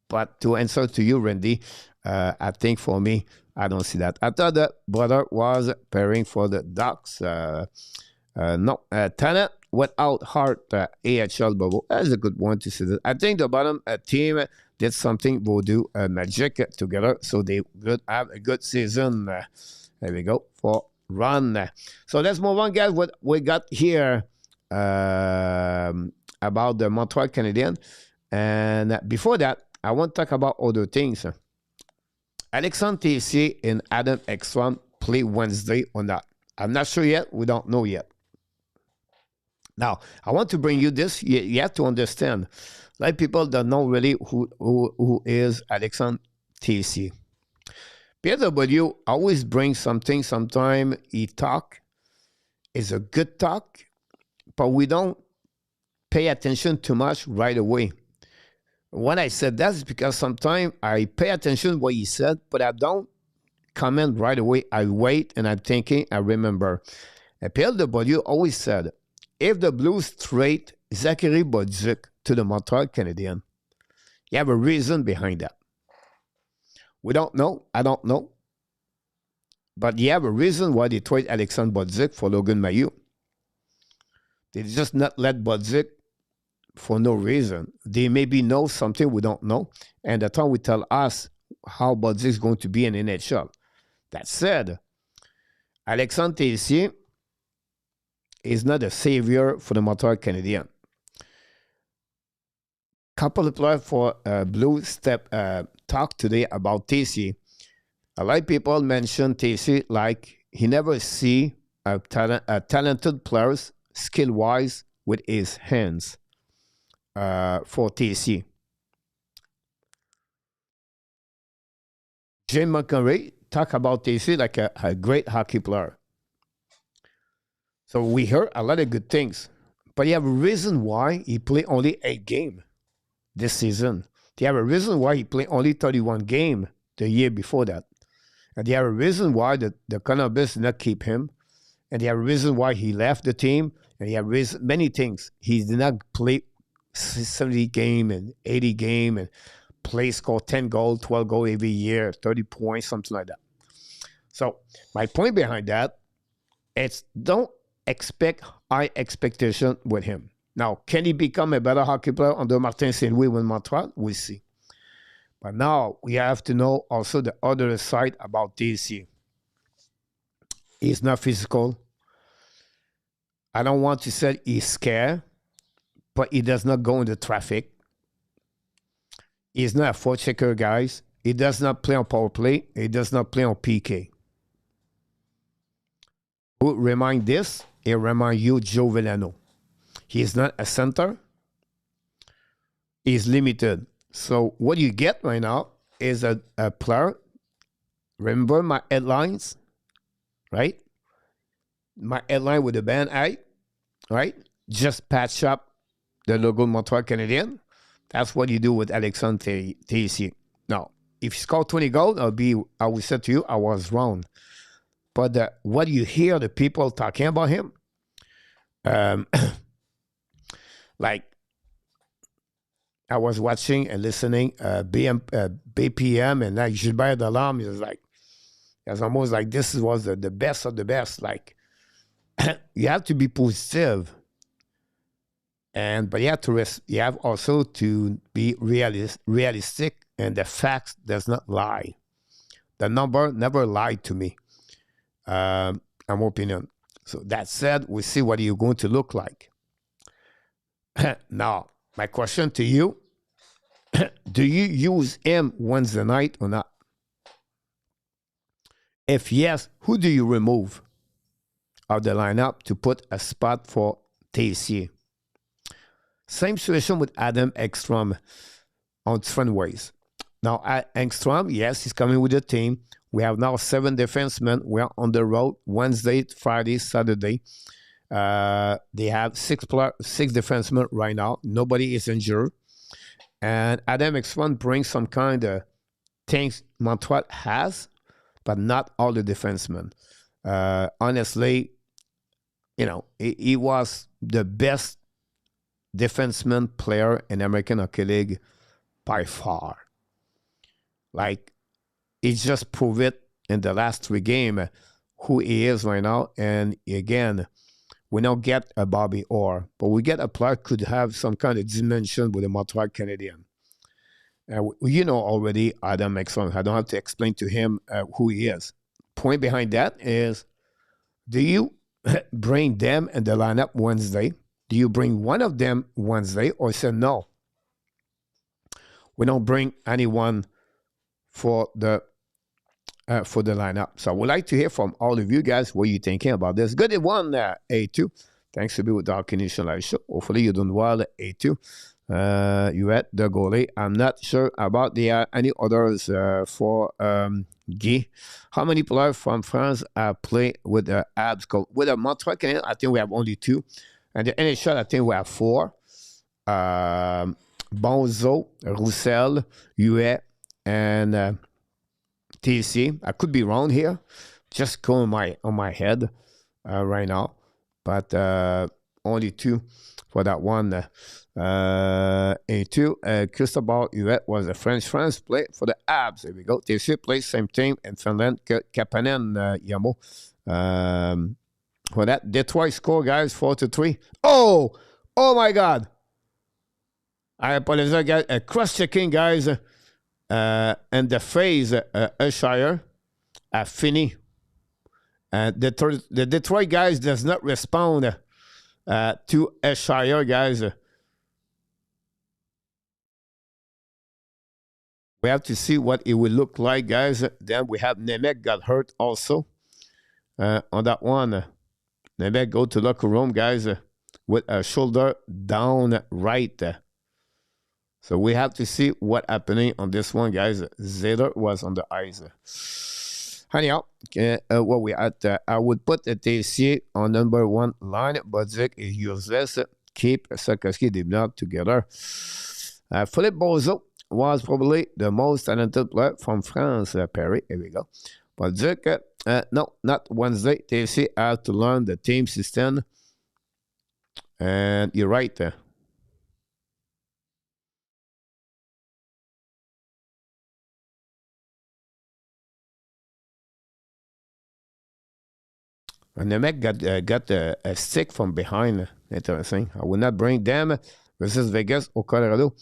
But to answer to you, Randy, I think for me, I don't see that. I thought that brother was pairing for the Ducks. No, talent without heart, AHL bubble. That's a good one to see that. I think the bottom team did something voodoo magic together, so they could have a good season. There we go for run. So let's move on, guys. What we got here about the Montreal Canadiens. And before that, I want to talk about other things. Alexandre Tessier and Adam Ekstrom play Wednesday or not. I'm not sure yet. We don't know yet. Now, I want to bring you this. You have to understand. Like people don't know really who is Alexandre Tessier. PW always brings something. Sometimes he talk is a good talk, but we don't pay attention too much right away. When I said that is because sometimes I pay attention to what he said, but I don't comment right away. I wait and I'm thinking, I remember. And PLW always said, if the Blues trade Zachary Bodzik to the Montreal Canadiens, you have a reason behind that. We don't know. I don't know. But you have a reason why they trade Alexandre Bodzik for Logan Mailloux. They just not let Bodzik for no reason. They maybe know something we don't know, and the time will tell us how Bodzik is going to be in NHL. That said, Alexandre Tessier is not a savior for the Montreal Canadiens. Couple of players for Blue Step talk today about Tessier. A lot of people mention Tessier like he never see a talented players skill-wise with his hands. For Tessier. Jim Montgomery talk about Tessier like a great hockey player. So we heard a lot of good things. But you have a reason why he played only 8 games this season. You have a reason why he played only 31 games the year before that. And you have a reason why the Columbus did not keep him. And you have a reason why he left the team. And you have many things. He did not play 70 game and 80 game and score 10 goals, 12 goals every year, 30 points, something like that. So my point behind that is don't expect high expectation with him. Now, can he become a better hockey player under Martin Saint-Louis with Montreal? We'll see. But now we have to know also the other side about Tessier. He's not physical. I don't want to say he's scared, but he does not go into traffic. He's not a forechecker, guys. He does not play on power play. He does not play on PK. Who remind this? It remind you Joe Villano. He is not a center. He's limited. So what you get right now is a player. Remember my headlines, right? My headline with the band A, right? Just patch up the logo Montreal Canadiens. That's what you do with Alexandre Tessier. Now, if you score 20 goals, I will say to you, I was wrong. But what you hear the people talking about him, like I was watching and listening BPM and like Gilbert Delorme is like, it's almost like this was the best of the best. Like you have to be positive. But you have also to be realistic, and the facts does not lie. The number never lied to me. In my opinion. So that said, we see what you're going to look like. Now, my question to you: do you use him Wednesday night or not? If yes, who do you remove of the lineup to put a spot for Tessier? Same situation with Adam Ekstrom on different ways. Now, Ekstrom, yes, he's coming with the team. We have now 7 defensemen. We are on the road Wednesday, Friday, Saturday. They have 6 defensemen right now. Nobody is injured. And Adam Ekstrom brings some kind of things Montreal has, but not all the defensemen. Honestly, he was the best defenseman player in American Hockey League by far. Like, he just proved it in the last 3 games who he is right now. And again, we don't get a Bobby Orr, but we get a player could have some kind of dimension with the Montreal Canadiens. You know already Adam Ekstrom. I don't have to explain to him who he is. Point behind that is, do you bring them in the lineup Wednesday? Do you bring one of them Wednesday, or say no? We don't bring anyone for the lineup. So I would like to hear from all of you guys what you're thinking about this. Good one, A2. Thanks to be with the Hockey Nation Live Show. Hopefully you're doing well, A2. You at the goalie. I'm not sure about the any others for Guy. How many players from France play with the Habs? With the Montreal Canadiens, I think we have only 2. And the NHL, I think we have 4. Bonzo, Roussel, Huet, and TC. I could be wrong here. Just go on my head right now. But only 2 for that one. A2, Cristobal Huet was a French play for the Habs. There we go. TC plays same team in Finland. Kapanen Yamo. For that, Detroit score, guys, 4-3. Oh my God. I apologize, guys. Cross-checking, guys. And the phrase Shire fini. The Detroit guys does not respond to Shire, guys. We have to see what it will look like, guys. Then we have Nemec got hurt also on that one. Nemec go to locker room, guys, with a shoulder down right. So we have to see what happening on this one, guys. Zeder was on the ice. Anyhow, what we at? I would put the TC on number 1 line, but Zick is useless. Keep Sarkowski Dibnab together. Philippe Bozo was probably the most talented player from France, Perry. Here we go. But Zick, no, not Wednesday. TC have to learn the team system. And you're right there. And the Mac got a stick from behind. Interesting. I will not bring them versus Vegas or Colorado.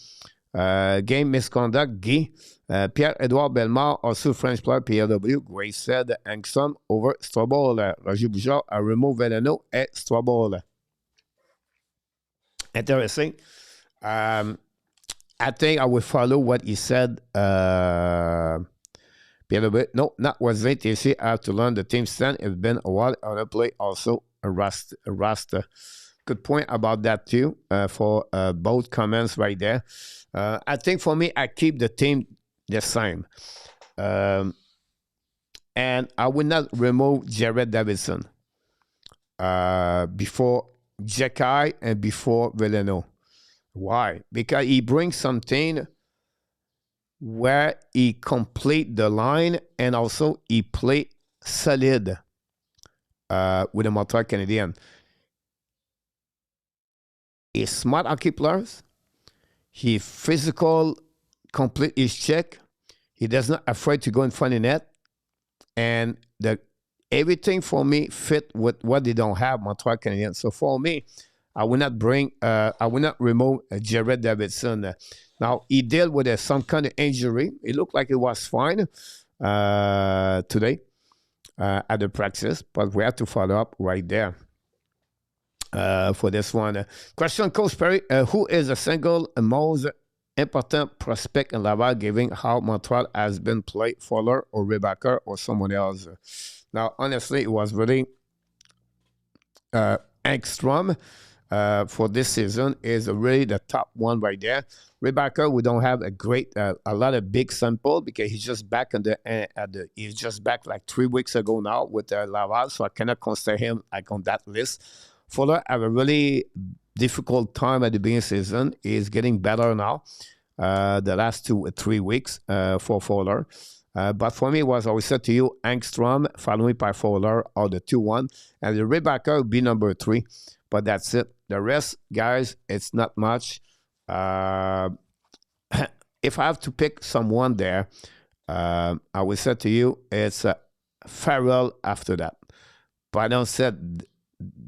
Game misconduct, Guy. Pierre-Edouard Bellemare, also French player, PLW. Grace said, Angstrom over Strobel. Roger Bouchard a remove Veleno et Strobel. Interesting. I think I will follow what he said. No, not Wednesday. TC have to learn the team stand. It's been a while on a play. Also, a roster. Good point about that too. For both comments right there. I think for me, I keep the team the same, and I will not remove Jared Davidson before Jekai and before Veleno. Why? Because he brings something where he complete the line and also he play solid with the Montreal Canadiens. He's smart hockey players. He physical, complete his check. He does not afraid to go in front of net. And everything for me fit with what they don't have, Montreal Canadiens. So for me, I will not remove Jared Davidson. Now, he dealt with some kind of injury. It looked like it was fine today at the practice, but we have to follow up right there for this one. Question, Coach Perry, who is the single most important prospect in Laval, given how Montreal has been played, Fuller or Rebecca or someone else? Now, honestly, it was really Ekstrom. For this season is really the top one right there. Rebecca, we don't have a lot of big sample because he's just back he's just back like 3 weeks ago now with Laval, so I cannot consider him like on that list. Fuller have a really difficult time at the beginning of the season. He's getting better now. The last 2 or 3 weeks for Fuller. But for me, it was always said to you, Angstrom, following by Fuller, or the 2-1. And the Rebecca would be number 3. But that's it. The rest, guys, it's not much. Uh, if I have to pick someone there, I would say to you, it's Farrell after that. But I don't said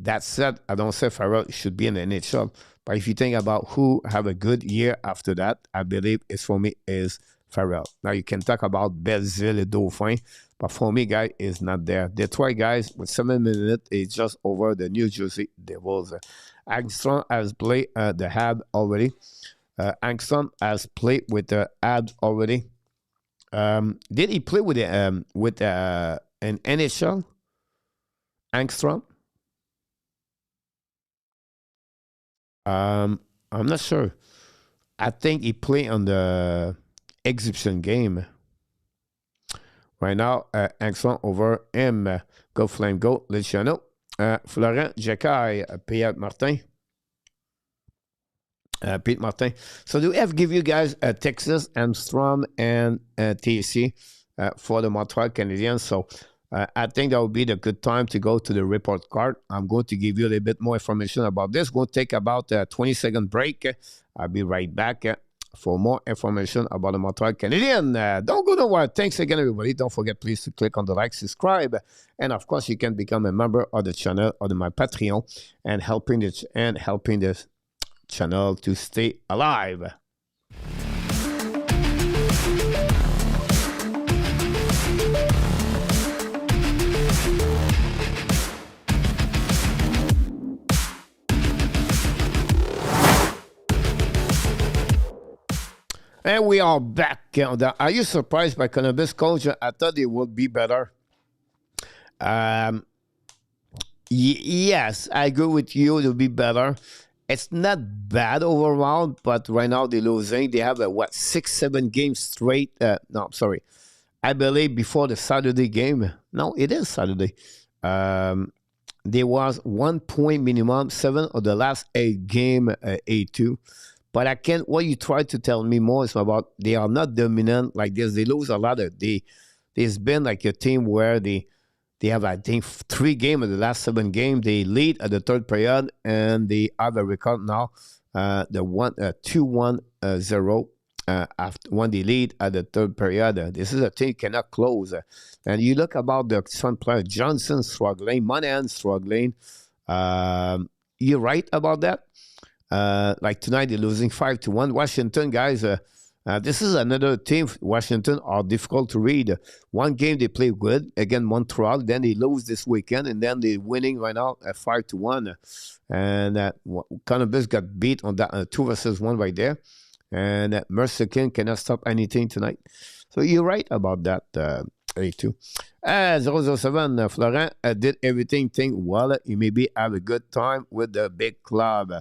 that said, I don't say Farrell should be in the NHL. But if you think about who have a good year after that, I believe it's for me is Farrell. Now you can talk about Belleville and Dauphin, but for me, guy is not there. Detroit guys with 7 minutes is just over the New Jersey Devils. Angstrom has played the Habs already. Angstrom has played with the Habs already. Did he play with an NHL? Angstrom? I'm not sure. I think he played on the exhibition game. Right now, Angstrom over him. Go Flame, go Luciano. Florent Jacquet, Pierre Martin. Pete Martin. So do we have give you guys Texas, Armstrong, and TC for the Montreal Canadiens? So I think that would be the good time to go to the report card. I'm going to give you a little bit more information about this. Going to take about a 20-second break. I'll be right back for more information about the Montreal Canadiens. Don't go nowhere. Thanks again, everybody. Don't forget, please, to click on the like, subscribe, and of course, you can become a member of the channel or my Patreon and helping this channel to stay alive. And we are back. Are you surprised by Columbus coach? I thought it would be better. Yes, I agree with you. It will be better. It's not bad overall, but right now they're losing. They have 6-7 games straight. No, I'm sorry. I believe before the Saturday game. No, it is Saturday. There was 1 point minimum, 7 of the last 8 game, 8-2. But I can't. What you try to tell me more is about they are not dominant like this. They lose a lot of. There's been like a team where they have, I think, 3 games of the last 7 games. They lead at the third period, and they have a record now, the 2-1-0 after when they lead at the third period. This is a team cannot close. And you look about the some player Johnson struggling, Monahan struggling. You're right about that. Like tonight, they're losing 5-1. Washington, guys, this is another team. Washington are difficult to read. One game they play good against Montreal, then they lose this weekend, and then they're winning right now at 5-1. And Columbus got beat on that 2-1 right there. And Mercer King cannot stop anything tonight. So you're right about that, A2. 007, Florent did everything well. He maybe have a good time with the big club.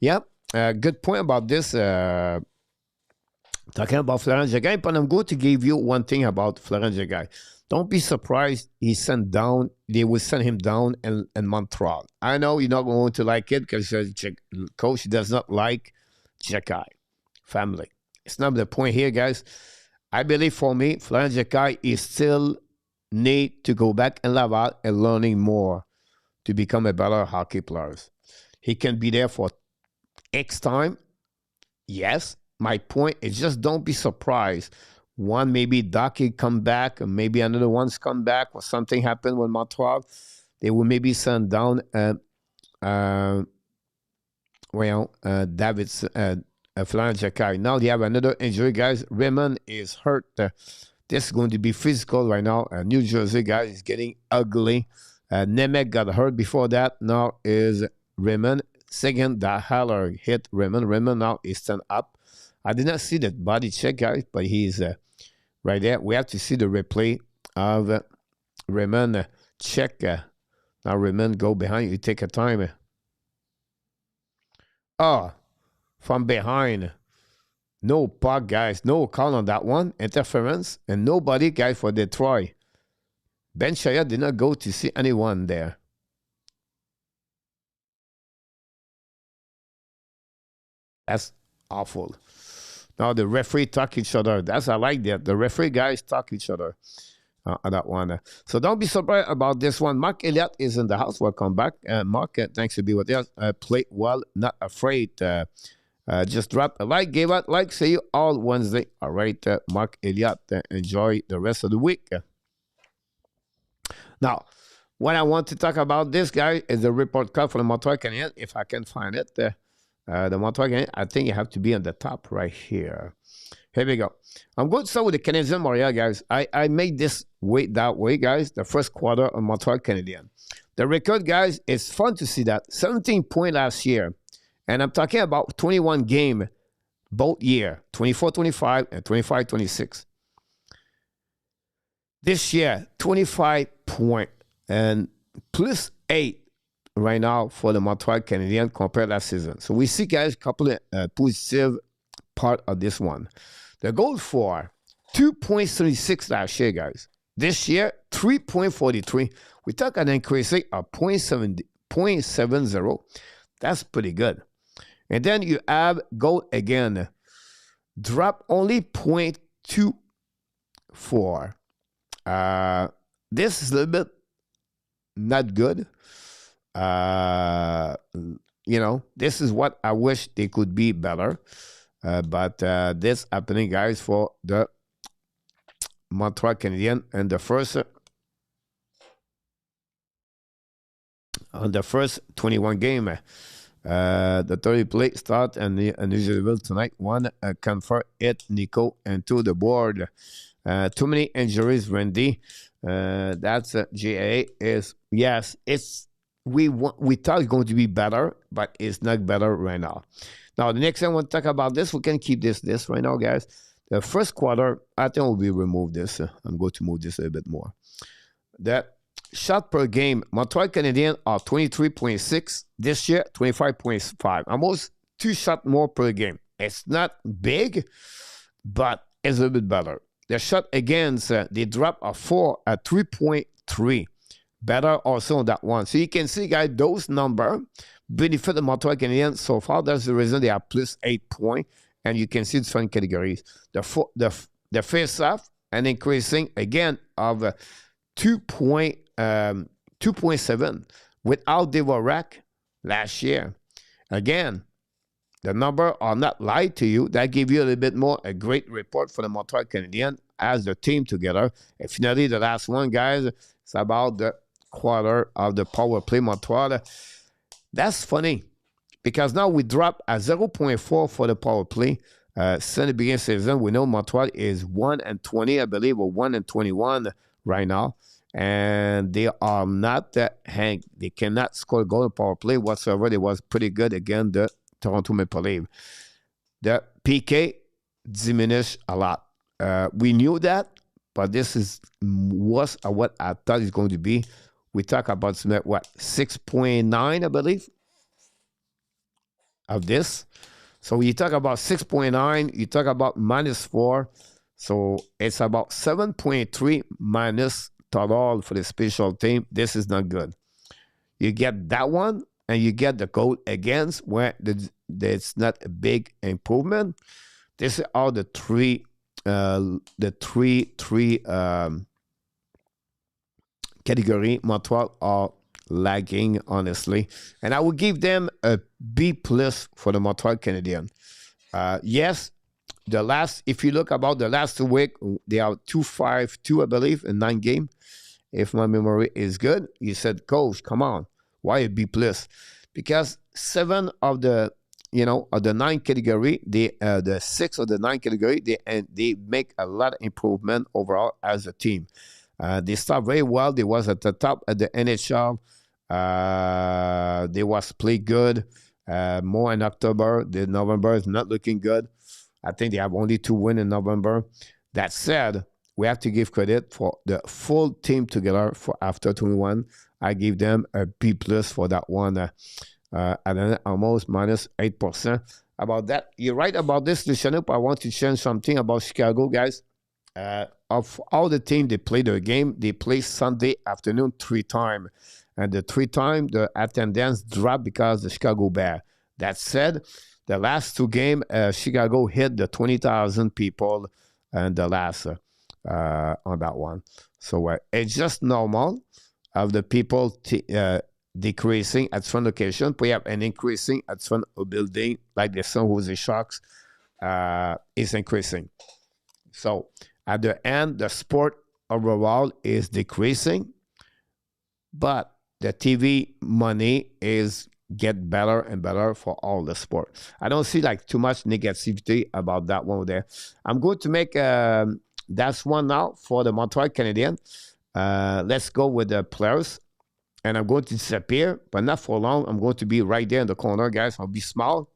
Yeah, good point about this. Talking about Florent Jacquet, but I'm going to give you one thing about Florent Jacquet. Don't be surprised they will send him down in Montreal. I know you're not going to like it because coach does not like Jacquet family. It's not the point here, guys. I believe for me, Florent Jacquet is still need to go back in Laval and learning more to become a better hockey player. He can be there for X time, yes. My point is just don't be surprised. One, maybe Ducky come back, or maybe another one's come back, or something happened with Montreal. They will maybe send down David's Florent Jacquet. Now they have another injury, guys. Raymond is hurt. This is going to be physical right now. New Jersey, guys, is getting ugly. Nemec got hurt before that. Now is Raymond. Second, that Haller hit Raymond. Raymond now is stand up. I did not see the body check, guys, but he's right there. We have to see the replay of Raymond check. Now Raymond go behind. You take a time. From behind. No puck, guys. No call on that one. Interference. And nobody, guys, for Detroit. Ben Shaya did not go to see anyone there. That's awful. Now the referee talk each other. I like that. The referee guys talk each other. on that one. So don't be surprised about this one. Mark Elliott is in the house. Welcome back. Mark, thanks to be with us. Play well, not afraid. Just drop a like, give out like. See you all Wednesday. All right, Mark Elliott. Enjoy the rest of the week. Now, what I want to talk about this guy is the report card for the Montreal Canadiens. If I can find it, the Montreal Canadiens, I think you have to be on the top right here. Here we go. I'm going to start with the Canadiens Montreal, guys. I made this that way, guys. The first quarter of Montreal Canadiens. The record, guys, it's fun to see that. 17 points last year. And I'm talking about 21 game both year. 24-25 and 25-26. This year, 25 point and plus 8 right now for the Montreal Canadiens compared last season. So we see, guys, a couple of positive part of this one. The goal for 2.36 last year, guys. This year, 3.43. We talk an increase of 0.70. That's pretty good. And then you have goal again. Drop only 0.24. This is a little bit not good. This is what I wish they could be better. But this happening, guys, for the Montreal Canadiens and the first 21 game. The third play start and unusual tonight. One confirm it, Nico, and to the board. Too many injuries, Randy. That's GA is yes. We thought it's going to be better, but it's not better right now. Now the next thing I want to talk about this. We can keep this right now, guys. The first quarter, I think we remove this. I'm going to move this a little bit more. That shot per game, Montreal Canadiens are 23.6 this year, 25.5. Almost 2 shots more per game. It's not big, but it's a little bit better. The shot against, they drop a 4 at 3.3. Better also on that one. So you can see, guys, those numbers benefit the Montreal Canadiens so far. That's the reason they are plus 8 points. And you can see different categories. The face-off and increasing again of 2.7 without Dvorak last year. Again, the number are not lied to you. That give you a little bit more a great report for the Montreal Canadiens as the team together. And finally, the last one, guys, it's about the quarter of the power play Montreal. That's funny because now we drop at 0.4 for the power play. Since the beginning of the season, we know Montreal is 1-20, I believe, or 1-21 right now. And they are not they cannot score a goal in power play whatsoever. They was pretty good against the Toronto Maple Leafs. The PK diminished a lot. We knew that, but this was what I thought it's going to be. We talk about 6.9, I believe, of this. So you talk about 6.9, you talk about -4. So it's about 7.3 minus total for the special team. This is not good. You get that one, and you get the goal against where it's not a big improvement. This is all the three category. Montreal are lagging, honestly, and I would give them a B+ for the Montreal Canadiens. Yes, if you look about the last 2 weeks, they are 2-5-2, I believe, in 9 games. If my memory is good, you said, Coach, come on, why a B+? Because 7 of the 9 category, the 6 of the 9 category, they make a lot of improvement overall as a team. They start very well. They was at the top at the NHL. They was play good. More in October. The November is not looking good. I think they have only 2 wins in November. That said, we have to give credit for the full team together for after 21. I give them a B+ for that one. At almost -8%. About that, you're right about this, Luciano. I want to change something about Chicago, guys. Of all the teams they play their game, they play Sunday afternoon 3 times. And the 3 times, the attendance dropped because the Chicago Bears. That said, the last 2 games, Chicago hit the 20,000 people and the last. on that one. So it's just normal of the people decreasing at some location, perhaps an increasing at some building, like the San Jose Sharks is increasing. So at the end, the sport overall is decreasing, but the TV money is get better and better for all the sport. I don't see like too much negativity about that one there. I'm going to make that's one now for the Montreal Canadiens. Let's go with the players. And I'm going to disappear, but not for long. I'm going to be right there in the corner, guys. I'll be small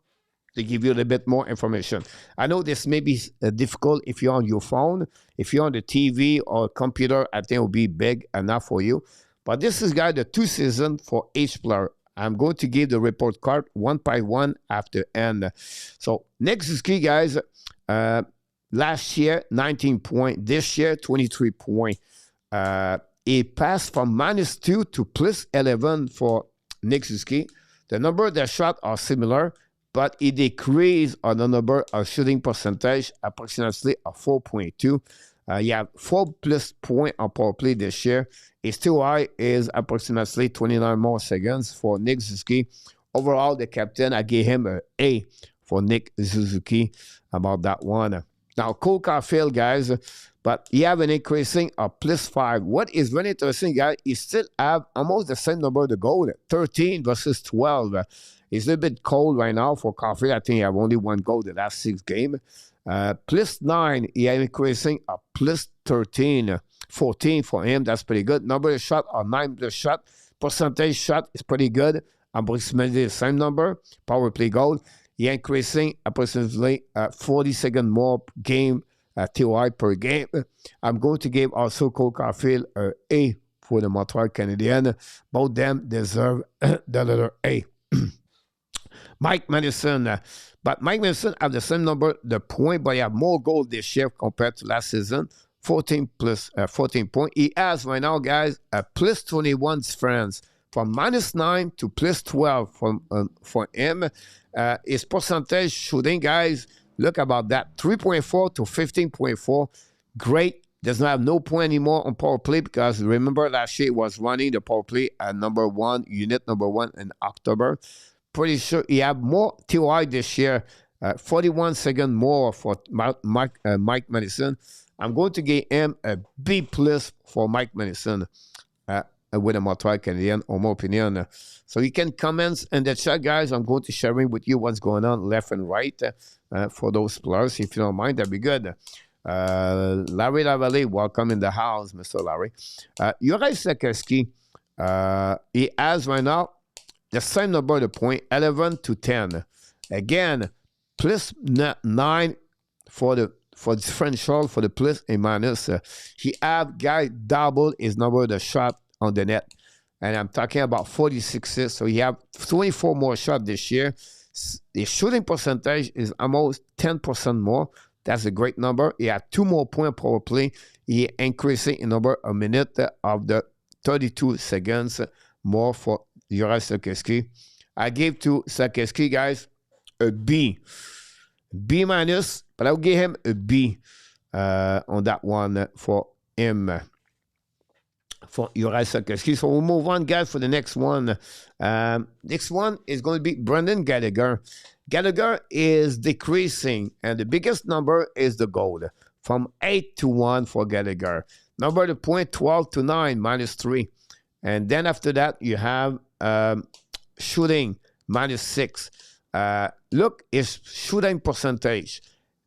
to give you a little bit more information. I know this may be difficult if you're on your phone. If you're on the TV or computer, I think it will be big enough for you. But this is, guys, the 2 seasons for each player. I'm going to give the report card one by one after end. So, Nick Suzuki, guys, last year, 19 points. This year, 23 points. He passed from -2 to +11 for Nick Suzuki. The number of the shots are similar, but he decreased on the number of shooting percentage, approximately a 4.2. He have 4+ points on power play this year. His TOI is approximately 29 more seconds for Nick Suzuki. Overall, the captain, I gave him an A for Nick Suzuki about that one. Now, Cole Caulfield, guys, but he have an increasing of +5. What is very interesting, guys, he still have almost the same number of goals, 13 versus 12. It's a little bit cold right now for Caulfield. I think he have only 1 goal the last 6 games. +9, he have increasing of +13. 14 for him, that's pretty good. Number of shot or 9+ shot. Percentage shot is pretty good. Approximately the same number. Power play goal. He increasing approximately 40 seconds more game TOI per game. I'm going to give also Cole Caulfield an A for the Montreal Canadiens. Both them deserve the letter A. Mike Madison. But Mike Madison have the same number, the point, but he have more goals this year compared to last season. 14 points. He has right now, guys, a +21 difference from -9 to +12 for him. His percentage shooting, guys, look about that. 3.4 to 15.4. Great. Does not have no point anymore on power play because remember last year he was running the power play at unit number one in October. Pretty sure he have more TOI this year. 41 seconds more for Mike Madison. I'm going to give him a B+ for Mike Madison with a Montreal Canadiens, or my opinion. So you can comment in the chat, guys. I'm going to sharing with you what's going on left and right for those players. If you don't mind, that'd be good. Larry Lavallée, welcome in the house, Mr. Larry. Juraj Slavkovsky, he has right now the same number of points, 11 to 10. Again, +9 for differential for the plus and minus. He have guy double his number of the shot on the net. And I'm talking about 46. So he have 24 more shots this year. The shooting percentage is almost 10% more. That's a great number. He had 2 more points per play. He increasing in number of minutes of the 32 seconds more for Juraj Slavkovsky. I gave to Slavkovsky, guys, a B. B-, but I'll give him a B on that one for him, for Juraj Slavkovsky. So we'll move on, guys, for the next one. Next one is going to be Brendan Gallagher. Gallagher is decreasing, and the biggest number is the goal, from 8 to 1 for Gallagher. Number the point, 12 to 9, -3. And then after that, you have shooting, -6. Look, his shooting percentage,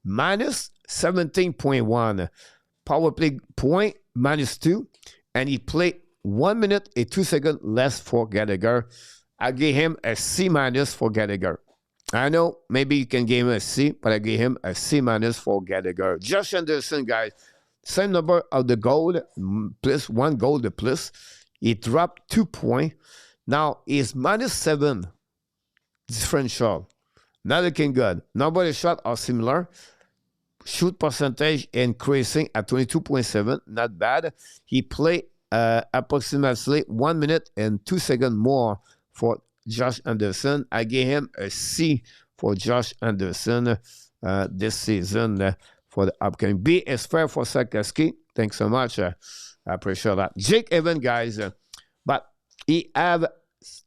-17.1. Power play point, -2. And he played 1 minute and 2 seconds less for Gallagher. I gave him a C- for Gallagher. I know maybe you can give him a C, but I gave him a C- for Gallagher. Josh Anderson, guys, same number of the goal, plus 1 goal, the plus. He dropped 2 points. Now he's -7 differential. Not looking good. Number of shots are similar. Shoot percentage increasing at 22.7. Not bad. He played approximately 1 minute and 2 seconds more for Josh Anderson. I gave him a C for Josh Anderson this season for the upcoming. B is fair for Sakaski. Thanks so much. I appreciate that. Jake Evans, guys, but he have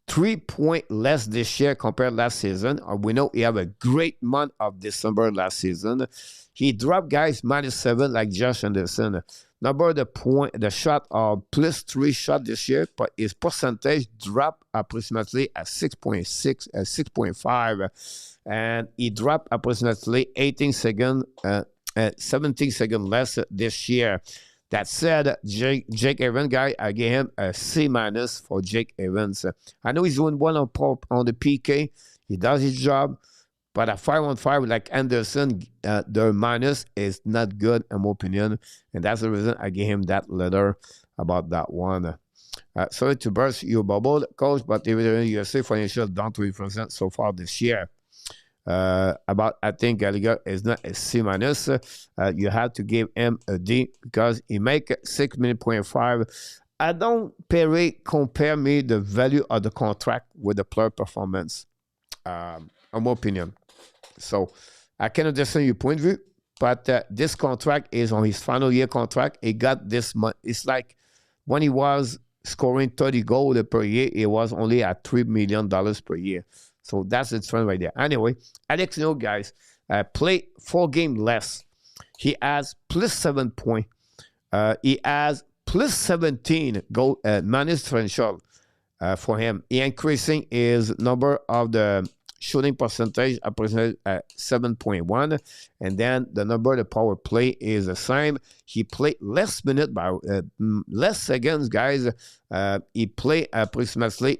3 points less this year compared to last season. We know he have a great month of December last season. He dropped, guys, -7 like Josh Anderson. Number the shot are +3 shot this year, but his percentage dropped approximately at 6.6, 6.5, and he dropped approximately 18 seconds, 17 seconds less this year. That said, Jake Evans, guy, I gave him a C- for Jake Evans. I know he's doing well on the PK. He does his job. But a 5-on-5 like Anderson, the minus is not good, in my opinion. And that's the reason I gave him that letter about that one. Sorry to burst your bubble, coach, but even USA financial down 20% so far this year. I think Gallagher is not a C-. You have to give him a D because he make 6.5. I don't compare me the value of the contract with the player performance. In my opinion. So I can understand your point of view, but this contract is on his final year contract. He got this month. It's like when he was scoring 30 goals per year, it was only at $3 million per year. So that's the trend right there. Anyway, Alex Newhook, guys, played 4 games less. He has +7 points. He has +17 goal minus differential for him. He increasing his number of the shooting percentage approximately at 7.1, and then the number of the power play is the same. He played less minutes by less seconds, guys. He played approximately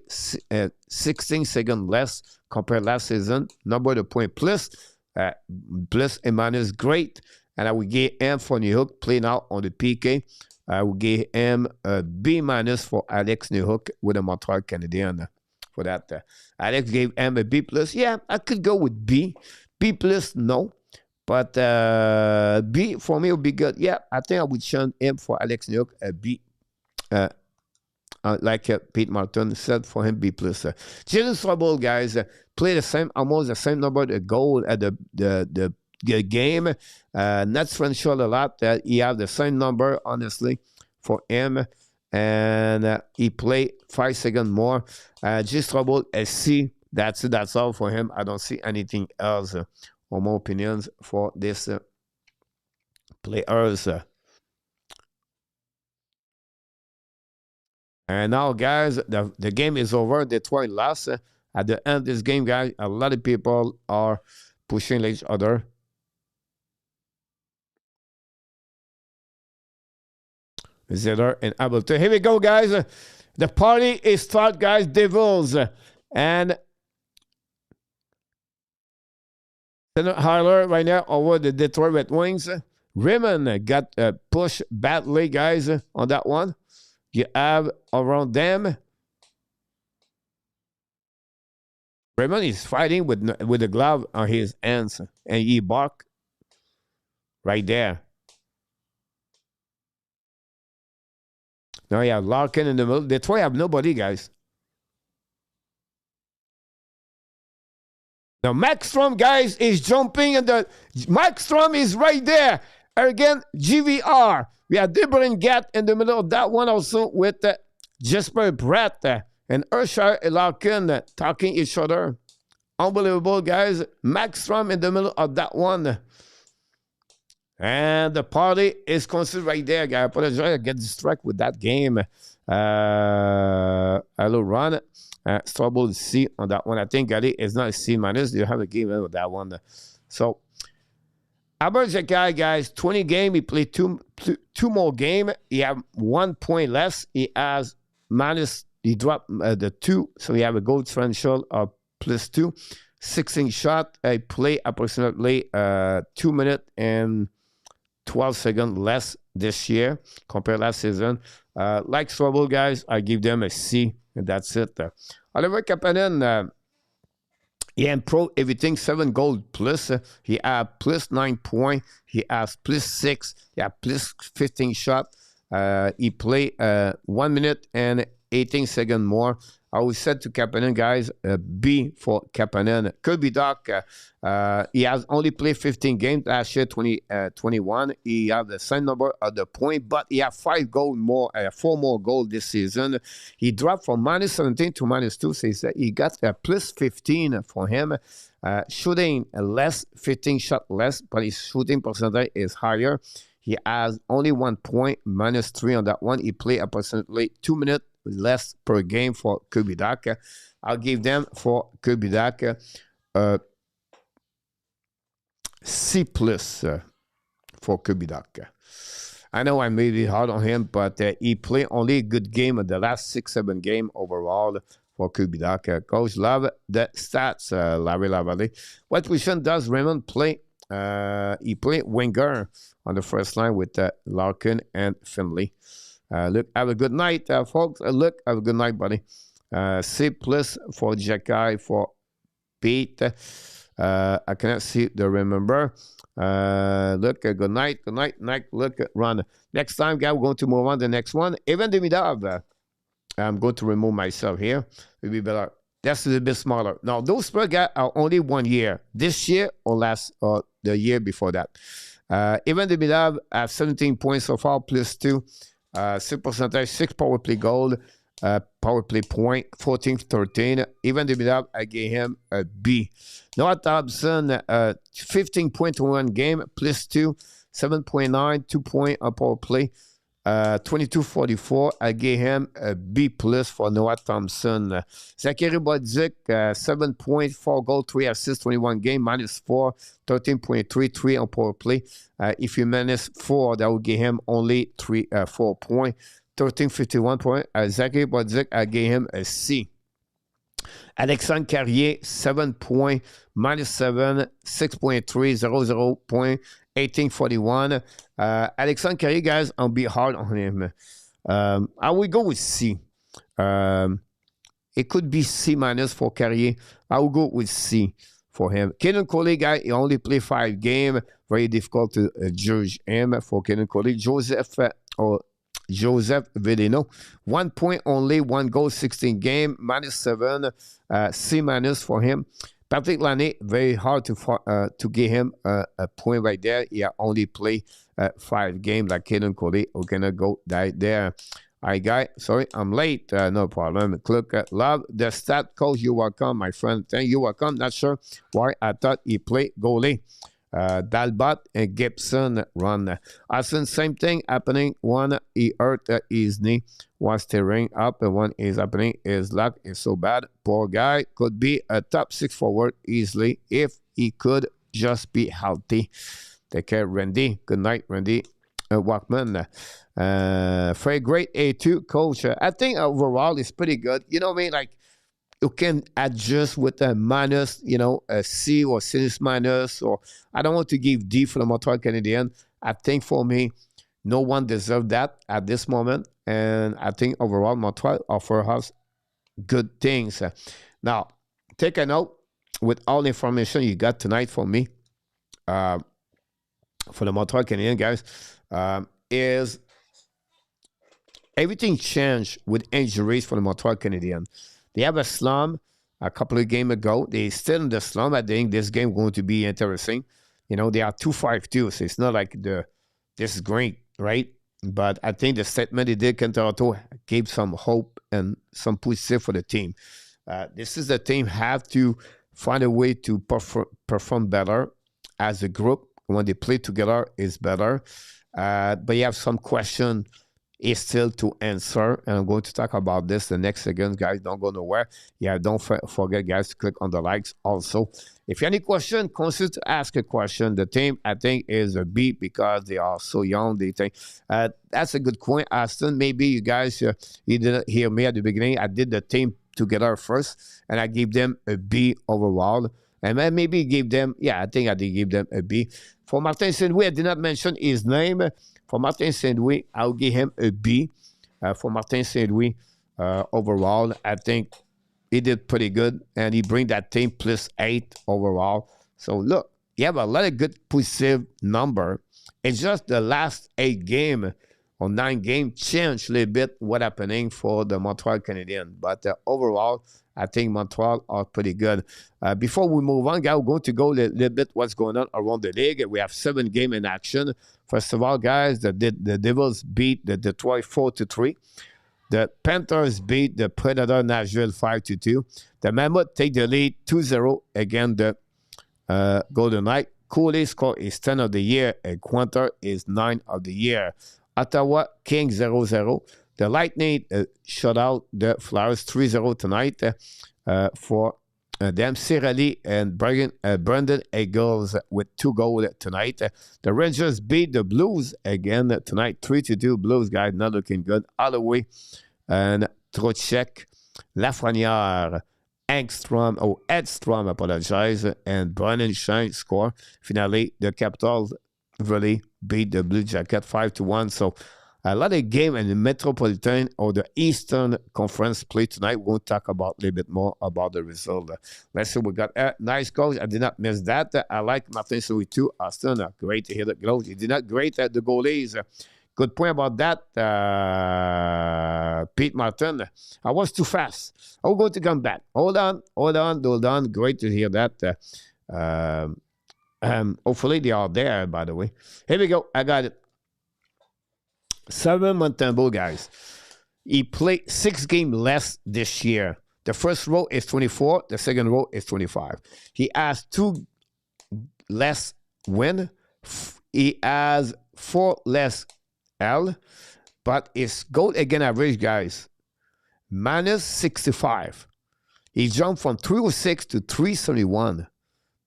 16 seconds less compared last season. Number of the point plus and minus great, and I would give him for Newhook playing out on the PK. I would give him a B- for Alex Newhook with the Montreal Canadiens. For that, Alex gave him a B+. Yeah, I could go with B. B+, no. But B for me would be good. Yeah, I think I would change him for Alex Newhook a B. Like Pete Martin said, for him B+. Jesus Trouble, guys, play almost the same number of goals at the game. Not differential a lot. He have the same number, honestly, for him. And he played 5 seconds more. Just trouble a C. That's it. That's all for him. I don't see anything else or more opinions for this players. And now, guys, the game is over. Detroit lost. At the end of this game, guys, a lot of people are pushing each other. Ziller and Hamilton. Here we go, guys. The party is start, guys. Devils and Harler right now over the Detroit Red Wings. Raymond got pushed badly, guys, on that one. You have around them. Raymond is fighting with the glove on his hands, and he bark right there. Now you have Larkin in the middle. Detroit have nobody, guys. Now Maxstrom, guys, is jumping, and Maxstrom is right there. Again, GVR. We have Debringat in the middle of that one also with Jesper Brett and Ursher and Larkin talking each other. Unbelievable, guys. Maxstrom in the middle of that one. And the party is considered right there, guys. I apologize. I get distracted with that game. Hello, Ron. Trouble C on that one. I think Ali is not a C-. You have a game with that one. So, Aberjakai, guys, 20 game. He played two more game. He have 1 point less. He has minus. He dropped the 2. So, he have a goal differential of +2. 16 shot. I play approximately 2 minutes and 12 seconds less this year compared to last season. Like Trouble, guys, I give them a C, and that's it. Oliver Kapanen, he improved everything, 7 goals plus. He had +9 points. He has +6. He had +15 shot. He played 1 minute and 18 seconds more. I always said to Kapanen, guys, B for Kapanen. Kirby Doc, he has only played 15 games last year, 21. He has the same number of the point, but he has 4 more goals this season. He dropped from minus 17 to minus 2, so he got a plus 15 for him. Shooting less, 15 shot less, but his shooting percentage is higher. He has only 1 point, minus 3 on that one. He played approximately 2 minutes less per game for Kirby Doc. I'll give them for Kirby Doc C plus for Kirby Doc. I know I made it hard on him, but he played only a good game in the last 6-7 games overall for Kirby Doc. Coach love the stats, Larry Lavalley. What position does Raymond play? He played winger on the first line with Larkin and Finley. Look, have a good night, folks. Look, have a good night, buddy. C plus for Jacky, for Pete. I cannot see the remember. Look, good night, look, run. Next time, guys, we're going to move on to the next one. Even Demidov, I'm going to remove myself here. It'll be better. That's a little bit smaller. Now, those Spurs guys are only 1 year. This year or the year before that. Even Demidov have 17 points so far, plus 2. 6 percentage, 6 power play goal, power play point, 14-13. Even Demidov, I gave him a B. Noah Thompson, 15.1 game, plus 2, 7.9, 2 point on power play, 22-44. I gave him a B plus for Noah Thompson. Zachary Bodzik, 7 points, 4 goals, 3 assists, 21 game, minus 4, 13.3, 3 on power play. If you minus 4, that would give him only 4 points, 13.51 point. Zachary Bodzik, I gave him a C. Alexandre Carrier, 7 points, minus 7, 6.3, 0 point, 1841. Alexandre Carrier, guys, I'll be hard on him. I will go with C. It could be C minus for Carrier. I will go with C for him. Kenan Coley, guy, he only played 5 games. Very difficult to judge him for Kenan Coley. Joseph Vedeno, 1 point only, 1 goal, 16 game, minus 7, C minus for him. Patrick Laine, very hard to give him a point right there. He only played 5 games like Kenan Coley. We're going to go there. All right, guy. Sorry, I'm late. No problem. Look, love the stat. Coach, you welcome, my friend. Thank you. Welcome. Not sure why I thought he played goalie. Dalbot and Gibson run. Austin, same thing happening. One, he hurt his knee, was tearing up, and one is happening. His luck is so bad. Poor guy. Could be a top 6 forward easily if he could just be healthy. Take care, Randy. Good night, Randy. Walkman. Very great A2 coach. I think overall it's pretty good. You know what I mean? Like, you can adjust with a minus, a C or sinus minus, or I don't want to give D for the Montreal Canadiens. I think for me, no one deserves that at this moment. And I think overall, Montreal offers us good things. Now, take a note with all the information you got tonight from me for the Montreal Canadiens, guys, is everything changed with injuries for the Montreal Canadiens. They have a slump a couple of games ago. They're still in the slump. I think this game is going to be interesting. They are 2-5-2, so it's not like this is great, right? But I think the statement they did in Toronto gave some hope and some positive for the team. This is the team have to find a way to perform better as a group. When they play together, it's better. But you have some question is still to answer, and I'm going to talk about this the next seconds, guys. Don't go nowhere. Yeah, don't forget, guys, to click on the likes also. If you have any question, consider to ask a question. The team, I think, is a B because they are so young. They think that's a good point, Aston. Maybe you guys, you didn't hear me at the beginning. I did the team together first, and I gave them a B overall. And then maybe give them, I think I did give them a B. For Martin Saint-Louis, I did not mention his name. For Martin Saint-Louis, I'll give him a B. For Martin Saint-Louis, overall, I think he did pretty good, and he bring that team +8 overall. So look, you have a lot of good positive number. It's just the last 8 games on 9 games changed a little bit what happening for the Montreal Canadiens. But overall, I think Montreal are pretty good. Before we move on, guys, we're going to go a little bit what's going on around the league. We have 7 games in action. First of all, guys, the Devils beat the Detroit 4-3. The Panthers beat the Predator Nashville 5-2. The Mammoth take the lead 2-0 against the Golden Knight. Cooley score is 10 of the year, and Quinter is 9 of the year. Ottawa Kings 0-0. The Lightning shut out the Flyers 3-0 tonight for them. Cirelli and Brandon Eagles with 2 goals tonight. The Rangers beat the Blues again tonight, 3-2. Blues, guys, not looking good. Holloway and Trocheck, Lafrenière, Edstrom, apologize, and Brandon Shine score. Finally, the Capitals really beat the Blue Jacket 5-1. So a lot of game in the Metropolitan or the Eastern Conference play tonight. We're going to talk about a little bit more about the result. Let's see, we got a nice goals. I did not miss that. I like Martin Louis too. Austin, great to hear the goals. He did not great at the goalies. Good point about that, Pete Martin. I was too fast. I'll go to come back. Hold on. Great to hear that. Hopefully they are there, by the way. Here we go. I got it. Simon Montembeault, guys. He played 6 games less this year. The first row is 24. The second row is 25. He has 2 less win. He has 4 less L. But his goal against average, guys, minus 65. He jumped from 306 to 371.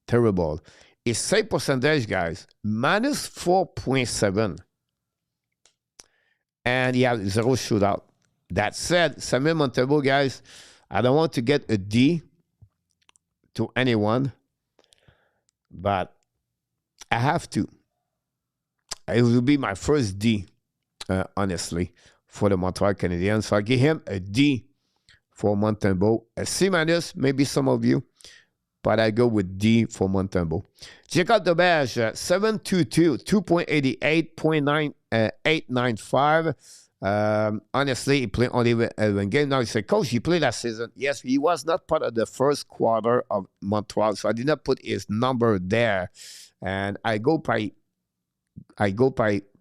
Terrible. His save percentage, guys, minus 4.7. And he has 0 shootout. That said, Samuel Montembeault, guys, I don't want to get a D to anyone, but I have to. It will be my first D, honestly, for the Montreal Canadiens. So I give him a D for Montembeault. A C minus, maybe some of you, but I go with D for Montembeault. Jacob Deberge, 7.22, 2.88, 0.895. Honestly, he played only 11 games. Now he said, Coach, he played last season. Yes, he was not part of the first quarter of Montreal, so I did not put his number there. And I go by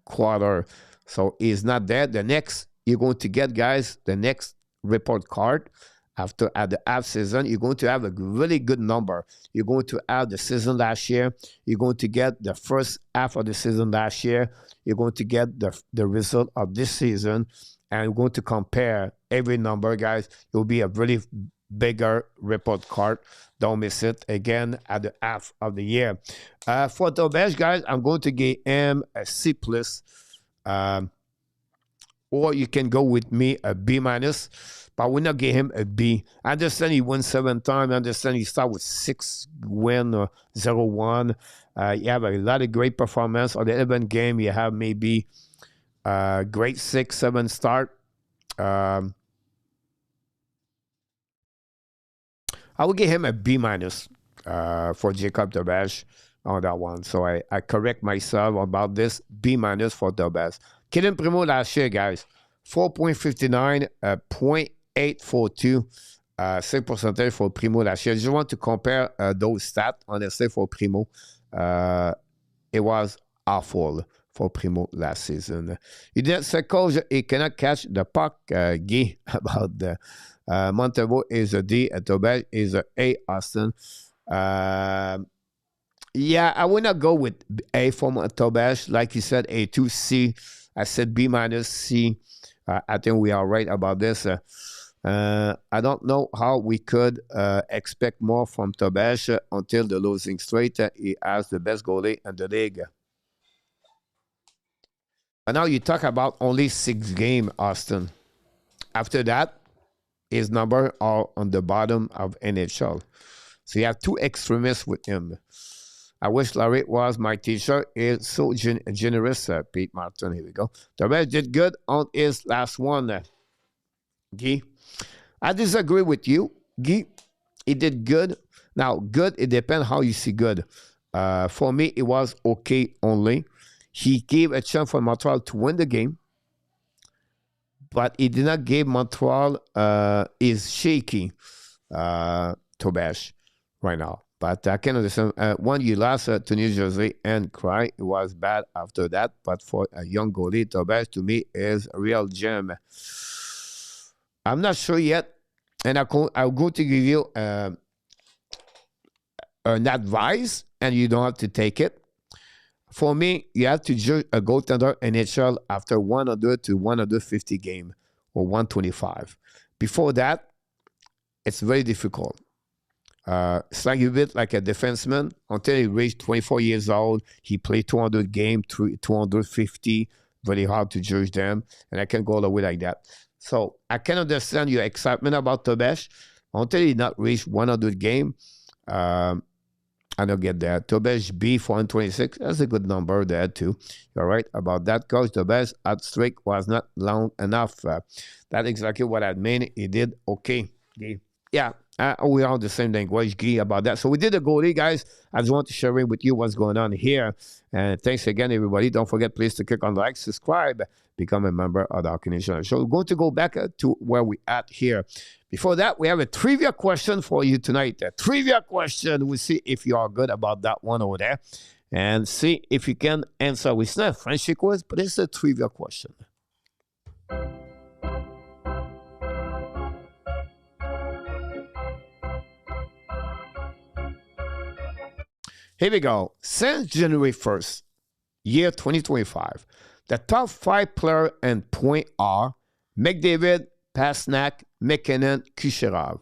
quarter, so he's not there. The next you're going to get, guys, the next report card after at the half season, you're going to have a really good number. You're going to have the season last year. You're going to get the first half of the season last year. You're going to get the result of this season, and we're going to compare every number, guys. It will be a really bigger report card. Don't miss it again at the half of the year. For the best, guys, I'm going to give him a C+. Or you can go with me a B minus, but we're not give him a B. I understand he won 7 times. I understand he started with 6 win or 0-1. You have a lot of great performance. On the 11 game, you have maybe great 6-7 start. I will give him a B minus for Jacob Deberge on that one. So I correct myself about this. B minus for Deberge. Kaden Primo last year, guys, 4.59, 0.842 save percentage for Primo last year. I just want to compare those stats, honestly, for Primo. It was awful for Primo last season. He didn't say, Coach, he cannot catch the puck. Guy, about the Montembeault is a D, and Deberge is a A, Austin. Yeah, I would not go with A for Deberge. Like you said, A2, C. I said B minus, C. I think we are right about this. I don't know how we could expect more from Deberge until the losing straight. He has the best goalie in the league. But now you talk about only 6 games, Austin. After that, his numbers are on the bottom of NHL. So you have 2 extremists with him. I wish Larry was my teacher. Is so generous, Pete Martin. Here we go. Deberge did good on his last one, Guy. I disagree with you, Guy. He did good. Now, good, it depends how you see good. For me, it was okay only. He gave a chance for Montreal to win the game. but he did not give Montreal is shaky, Tobash, right now. But I can understand. One, you lost to New Jersey and cry. It was bad after that. But for a young goalie, Tobash to me is a real gem. I'm not sure yet, and I'll go to give you an advice, and you don't have to take it. For me, you have to judge a goaltender NHL after 100 to 150 game or 125. Before that, it's very difficult. It's like a bit like a defenseman. Until he reached 24 years old, he played 200 games, 250. Very hard to judge them, and I can go all the way like that. So I can understand your excitement about Tobash. Until he not reached 100 game, I don't get that. Tobash B 426, that's a good number there too. You're right about that, Coach. Tobash at streak was not long enough. That's exactly what I mean. He did okay. Yeah, we are on the same language, Guy, about that. So we did a goalie, guys. I just want to share with you what's going on here. And thanks again, everybody. Don't forget, please, to click on the like, subscribe, become a member of the Hockey Nation Show. We're going to go back to where we at here. Before that, we have a trivia question for you tonight. A trivia question. We'll see if you are good about that one over there. And see if you can answer. It's not a friendship quiz, but it's a trivia question. Here we go. Since January 1st, year 2025, the top 5 players in point are McDavid, Pastrnak, McKinnon, Kucherov.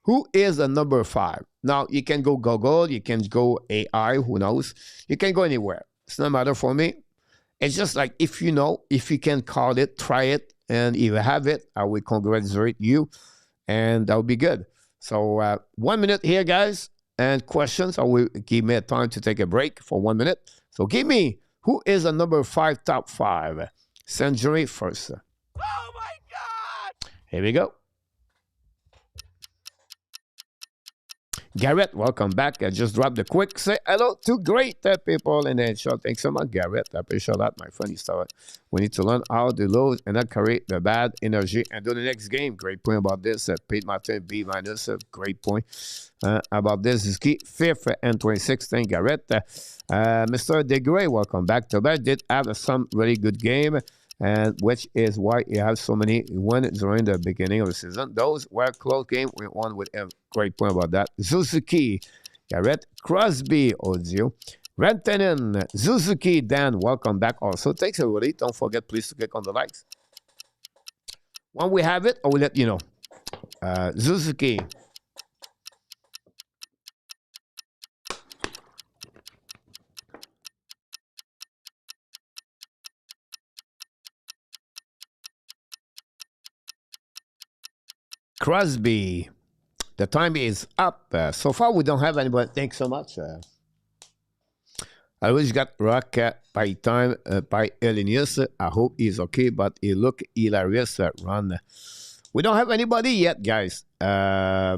Who is the number 5? Now, you can go Google, you can go AI, who knows? You can go anywhere. It's not matter for me. It's just like if you know, if you can call it, try it, and if you have it, I will congratulate you, and that would be good. So 1 minute here, guys. And questions, I will give me a time to take a break for 1 minute. So give me, who is the number 5 top 5? Century first. Oh my God! Here we go. Garrett, welcome back. I just dropped the quick say hello to great people in the show. Thanks so much, Garrett. I appreciate that, my friend. You start. We need to learn how to lose and not carry the bad energy and do the next game. Great point about this. Pete Martin, B minus. Great point about this. Is key. 5th and 26th. Thank Garrett. Mr. DeGray, welcome back. Tobash did have some really good game, and which is why he has so many wins during the beginning of the season. Those were close games. We won with a great point about that. Suzuki, Garrett, Crosby, audio. Rantanen, Suzuki, Dan, welcome back also. Thanks, everybody. Don't forget, please, to click on the likes. When we have it, I will let you know. Suzuki. Crosby. The time is up. So far, we don't have anybody. Thanks so much. I always got rock by time by Elenius. I hope he's okay, but he look hilarious run. We don't have anybody yet, guys. I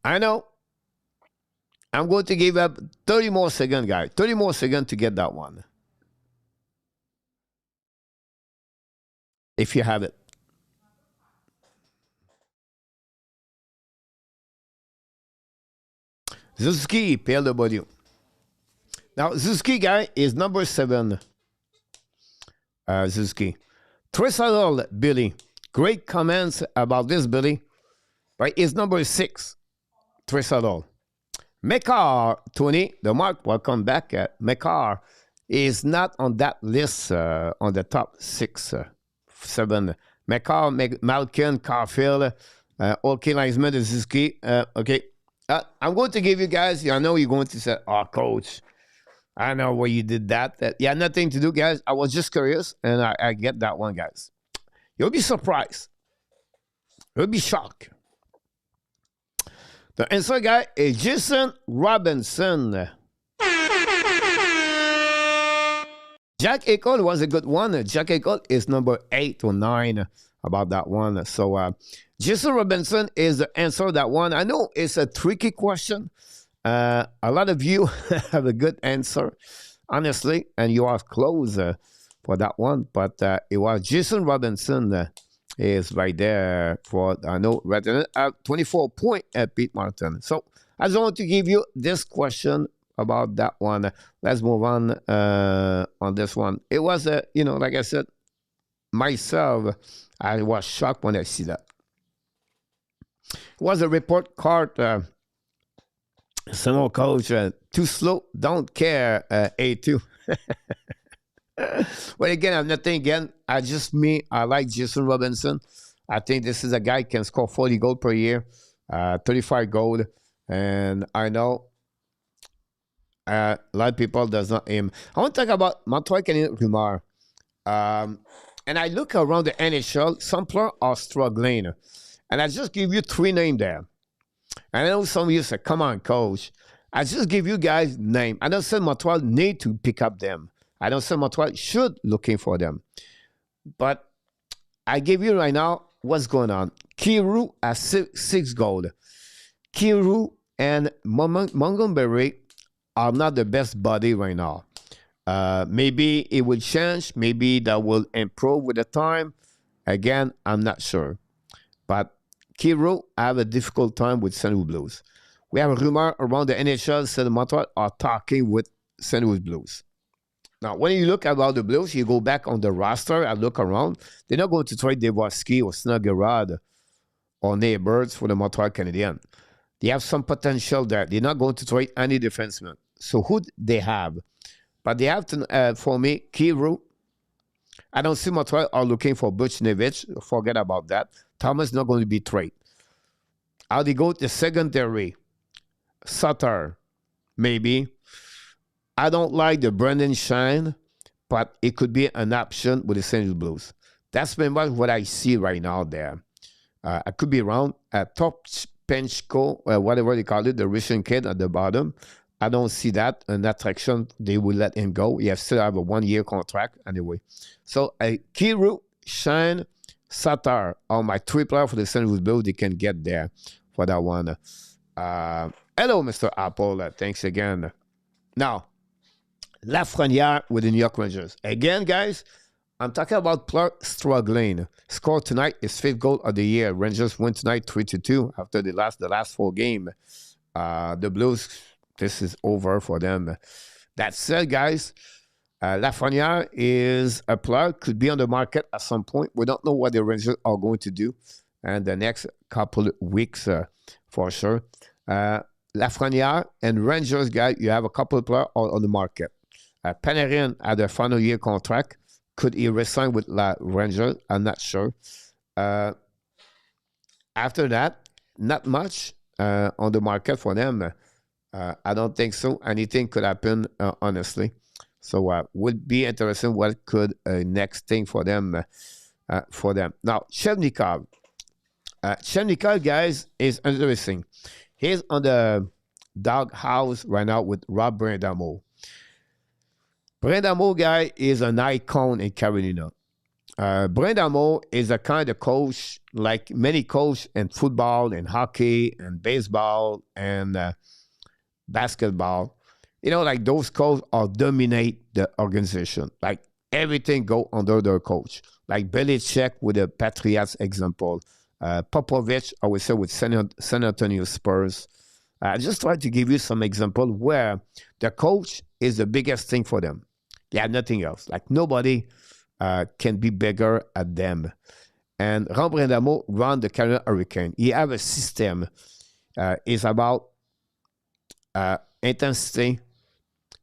know. I'm going to give up 30 more seconds, guys. 30 more seconds to get that one. If you have it. Zuski, PLW. Now, Zuski guy is number 7. Zuski. Trissadol, Billy. Great comments about this, Billy. Right, is number 6. Trissadol. Mekar, Tony, the Mark, welcome back. Mekar is not on that list on the top 6, 7. Mekar, Malkin, Carfield, OK, Linesman, Zuski. Okay. I'm going to give you guys, I know you're going to say, oh, coach, I know why you did that. Yeah, nothing to do, guys. I was just curious, and I get that one, guys. You'll be surprised. You'll be shocked. The answer guy is Jason Robinson. Jack Eichel was a good one. Jack Eichel is number 8 or 9 about that one. So, Jason Robinson is the answer to that one. I know it's a tricky question. A lot of you have a good answer, honestly, and you are close. for that one. But it was Jason Robinson is right there for, I know, right there, 24 point at Pete Martin. So I just want to give you this question about that one. Let's move on this one. It was, like I said, myself, I was shocked when I see that. It was a report card, Sentinel coach, too slow, don't care, A2. But again, I'm nothing again. I like Jason Robinson. I think this is a guy who can score 40 goals per year, 35 goals. And I know a lot of people does not aim. I want to talk about Montreal Canadiens rumor. And I look around the NHL, some players are struggling. And I just give you three names there. And I know some of you say, come on, coach. I just give you guys name. I don't say Montreal need to pick up them. I don't say Montreal should looking for them. But I give you right now what's going on. Kiru has six gold. Kiru and Montgomery are not the best buddy right now. Maybe it will change. Maybe that will improve with the time. Again, I'm not sure. But Kiru have a difficult time with St. Louis Blues. We have a rumor around the NHL said Montreal are talking with St. Louis Blues. Now, when you look about the Blues, you go back on the roster and look around. They're not going to trade Devoski or Snuggerud or Neighbors for the Montreal Canadiens. They have some potential there. They're not going to trade any defenseman. So who they have? But they have to, for me, Kiru. I don't see Montreal are looking for Buchnevich. Forget about that. Thomas not going to be traded. How they go to secondary? Sutter, maybe. I don't like the Brendan Shine, but it could be an option with the St. Louis Blues. That's pretty much what I see right now there. I could be wrong. Top Penchko, whatever they call it, the Russian kid at the bottom. I don't see that an attraction. They will let him go. He still have a 1-year contract anyway. So Kiru, Shine, Satar are my three players for the St. Louis Blues. They can get there for that one. Hello, Mr. Apple. Thanks again. Now, Lafreniere with the New York Rangers. Again, guys, I'm talking about player struggling. Score tonight is 5th goal of the year. Rangers win tonight 3-2 after the last 4 games. The Blues, this is over for them. That said, guys, Lafreniere is a player, could be on the market at some point. We don't know what the Rangers are going to do in the next couple of weeks for sure. Lafreniere and Rangers, guys, you have a couple of players on the market. Panarin had a final year contract. Could he resign with Rangers? I'm not sure. After that, not much on the market for them. I don't think so. Anything could happen, honestly. So would be interesting what could next thing for them. Now, Chevnikov. Chevnikov, guys, is interesting. He's on the doghouse right now with Rob Brind'Amour. Brind'Amour, guy, is an icon in Carolina. Brind'Amour is a kind of coach, like many coaches in football and hockey and baseball and basketball. You know, like those coaches are dominate the organization. Like everything go under their coach. Like Belichick with the Patriots example. Popovich, I would say, with San Antonio Spurs. I just try to give you some example where the coach is the biggest thing for them. They have nothing else. Like nobody can be bigger at them. And Rob Brind'Amour run the Carolina Hurricane. He have a system. It's about intensity,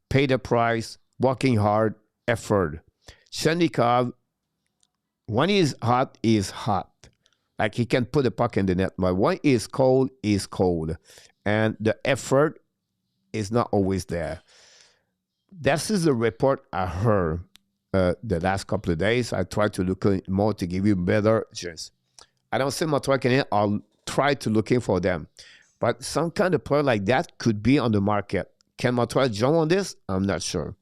pay the price, working hard, effort. Chevnikov, when he's hot, he's hot. Like he can put the puck in the net. But when he's cold, he's cold. And the effort is not always there. This is the report I heard the last couple of days. I tried to look more to give you better chance. I don't say Montreal Canadiens. I'll try to looking for them. But some kind of player like that could be on the market. Can Montreal jump on this? I'm not sure.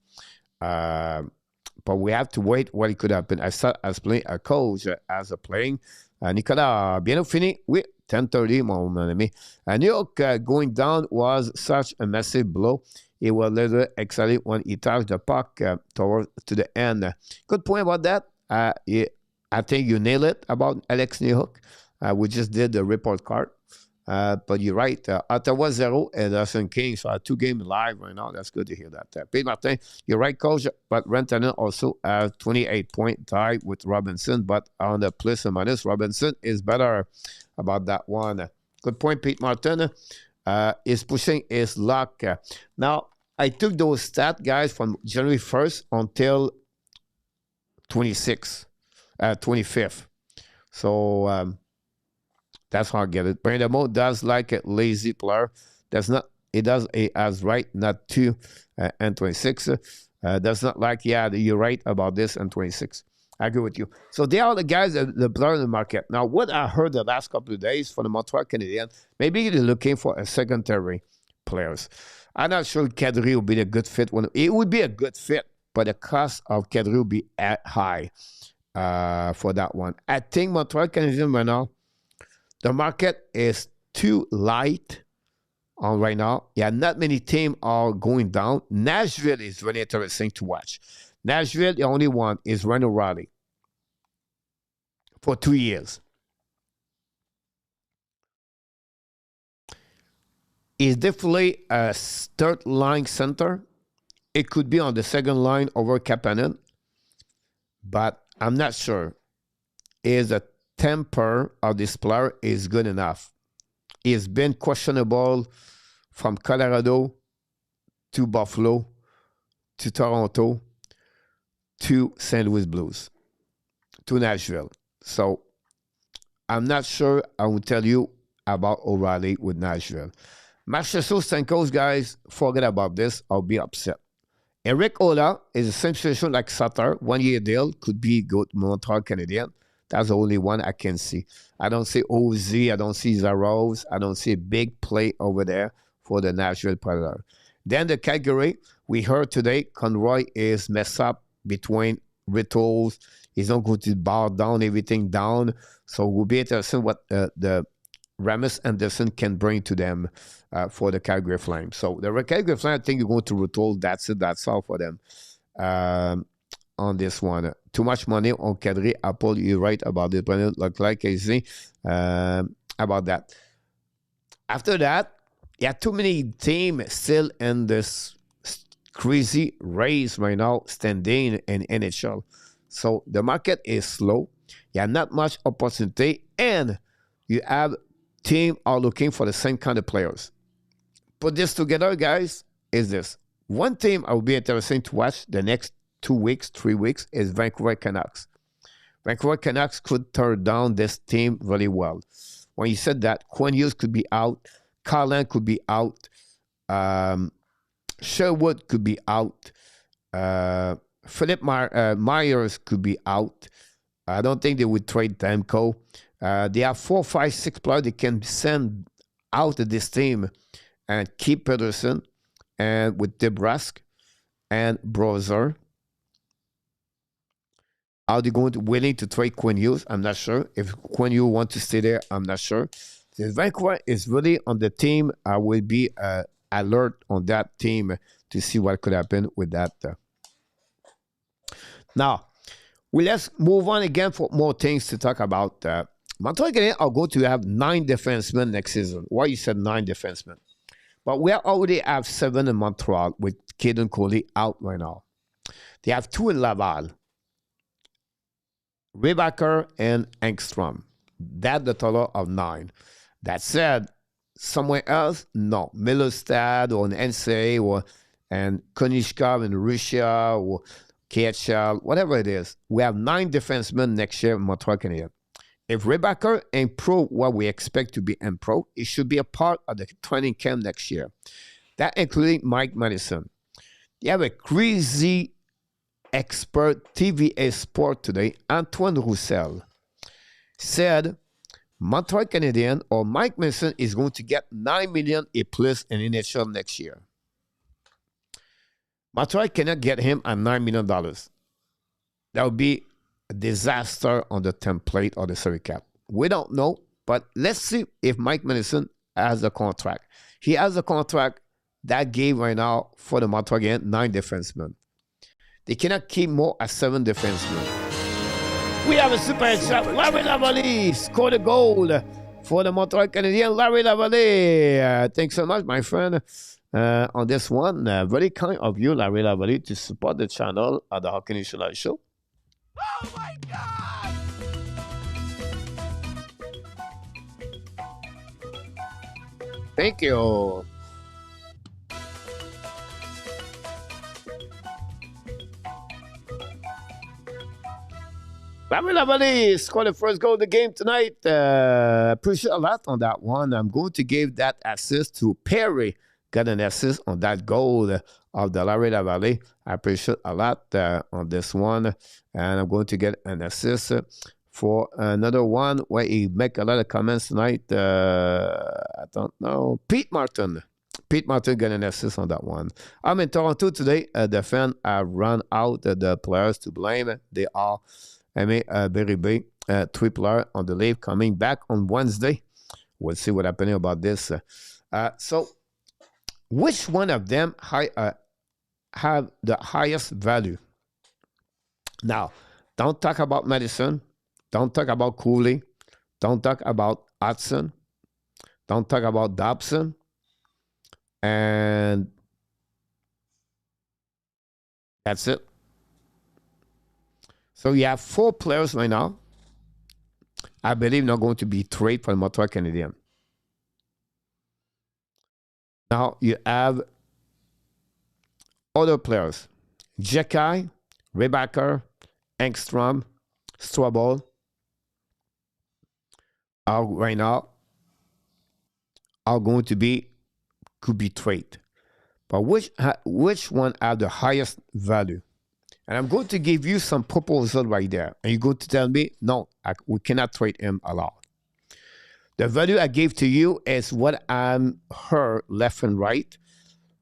But we have to wait what it could happen. I start as playing a coach as a playing. Nicolas, bien fini? Oui, 10:30, mon ami. New York going down was such a massive blow. It was later exciting when he touched the puck toward to the end. Good point about that. I think you nailed it about Alex Newhook. We just did the report card. But you're right. Ottawa 0 and Austin Kings are 2 games live right now. That's good to hear that. Pete Martin, you're right, coach. But Rantanen also has 28 point tie with Robinson. But on the plus and minus, Robinson is better about that one. Good point, Pete Martin. Is pushing his luck. Now, I took those stats, guys, from January 1st until 25th. So, that's how I get it. Brandon Mo does like a lazy player. That's not. It does as right, not to and 26. Does not like. Yeah, you're right about this and 26. I agree with you. So they are the guys that the player in the market. Now, what I heard the last couple of days from the Montreal Canadiens, maybe they're looking for a secondary players. I'm not sure Kadri will be a good fit. It would be a good fit, but the cost of Kadri will be high for that one. I think Montreal Canadiens right now. The market is too light on right now. Yeah, not many teams are going down. Nashville is really interesting to watch. Nashville, the only one is Randall Riley for 2 years. He's definitely a third line center. It could be on the second line over Kapanen, but I'm not sure. Is a temper of this player is good enough. He's been questionable from Colorado to Buffalo to Toronto to St. Louis Blues to Nashville. So I'm not sure I will tell you about O'Reilly with Nashville. Marchessault Stankos, guys, forget about this. I'll be upset. Eric Ola is the same situation like Sutter. 1 year deal could be good Montreal Canadiens. That's the only one I can see. I don't see OZ. I don't see Zaros. I don't see a big play over there for the Nashville Predator. Then the Calgary, we heard today, Conroy is messed up between rituals. He's not going to bow down everything down. So we'll be interested what the Ramus Anderson can bring to them for the Calgary Flames. So the Calgary Flames, I think you're going to retool. That's it. That's all for them. On this one. Too much money on Kadri. Apple, you're right about it. But look like easy about that. After that, yeah, too many teams still in this crazy race right now, standing in NHL. So the market is slow. Yeah, not much opportunity, and you have teams are looking for the same kind of players. Put this together, guys. Is this one team I will be interesting to watch the next 2 weeks, 3 weeks is Vancouver Canucks. Vancouver Canucks could turn down this team really well. When you said that, Quinn Hughes could be out, Carlin could be out, Sherwood could be out, Philip Myers could be out. I don't think they would trade Demko. They have 4, 5, 6 players they can send out of this team and keep Pedersen and with DeBrusque and Brozer. Are they going to willing to trade Quinn Hughes? I'm not sure. If Quinn Hughes wants to stay there, I'm not sure. So Vancouver is really on the team. I will be alert on that team to see what could happen with that. Now, let's move on again for more things to talk about. Montreal Canadiens are going to have 9 defensemen next season. Why you said 9 defensemen? But we already have 7 in Montreal with Caden Coley out right now. They have 2 in Laval. Rebacker and Engstrom. That's the total of 9. That said, somewhere else, no. Millerstad or an NCA or and Konishkov in Russia or KHL, whatever it is. We have 9 defensemen next year in Montreal Canadiens. If Rebacker improve what we expect to be improved, it should be a part of the training camp next year. That including Mike Madison. You have a crazy expert TVA Sport today, Antoine Roussel, said Montreal Canadiens or Mike Mason is going to get $9 million a plus in NHL next year. Montreal cannot get him at $9 million. That would be a disaster on the template or the salary cap. We don't know. But let's see if Mike Madison has a contract. He has a contract that gave right now for the Montreal Canadiens 9 defensemen. They cannot keep more as 7 defensemen. We have a super chat. Larry Lavallée scored a goal for the Montreal Canadiens. Larry Lavallée, thanks so much, my friend, on this one. Very kind of you, Larry Lavallée, to support the channel at the Hockey Nation Live Show. Oh my God! Thank you. Larry Lavallée scored the first goal of the game tonight. Appreciate a lot on that one. I'm going to give that assist to Perry. Got an assist on that goal of the Larry Lavallée. I appreciate a lot on this one. And I'm going to get an assist for another one where he make a lot of comments tonight. I don't know. Pete Martin. Pete Martin got an assist on that one. I'm in Toronto today. The fans have run out the players to blame. They are Aimé Berube, 3 players on the leave coming back on Wednesday. We'll see what happening about this. So, which one of them have the highest value? Now, don't talk about Madison. Don't talk about Cooley. Don't talk about Hudson. Don't talk about Dobson. And that's it. So you have 4 players right now. I believe not going to be traded for the Montreal Canadiens. Now you have other players. Jekai, Rebacker, Engstrom, Strobel are right now going to be could be traded. But which one have the highest value? And I'm going to give you some proposal right there. And you're going to tell me, no, we cannot trade him alone. The value I gave to you is what I'm heard left and right.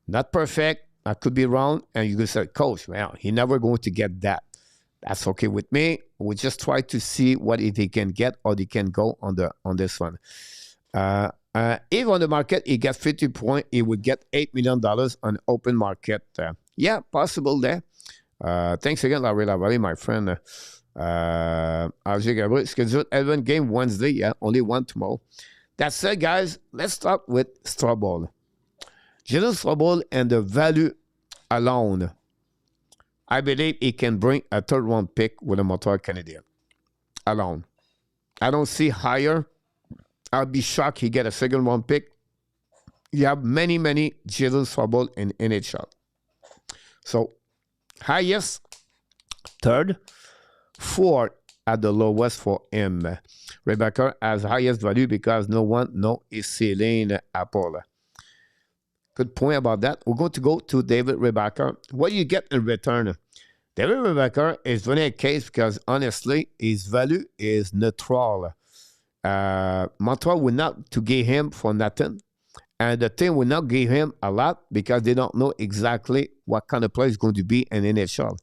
Not perfect. I could be wrong. And you could say, Coach, well, he's never going to get that. That's okay with me. We just try to see what he can get or he can go on this one. If on the market he gets 50 points, he would get $8 million on open market. Yeah, possible there. Thanks again, Larry Lavallée, my friend. Gabriel, scheduled 11 game Wednesday. Yeah, only one tomorrow. That said, guys, let's start with Strobel. Jalen Strobel and the value alone, I believe he can bring a 3rd round pick with a Montreal Canadiens. Alone. I don't see higher. I'll be shocked he get a 2nd round pick. You have many Jalen Strobel in NHL. So, highest, 3rd, 4th at the lowest for him. Rebecca has highest value because no one knows his ceiling Apple. Good point about that. We're going to go to David Rebecca. What do you get in return? David Rebecca is really a case because honestly, his value is neutral. Montreal will not to give him for nothing. And the team will not give him a lot because they don't know exactly what kind of player is going to be in NHL.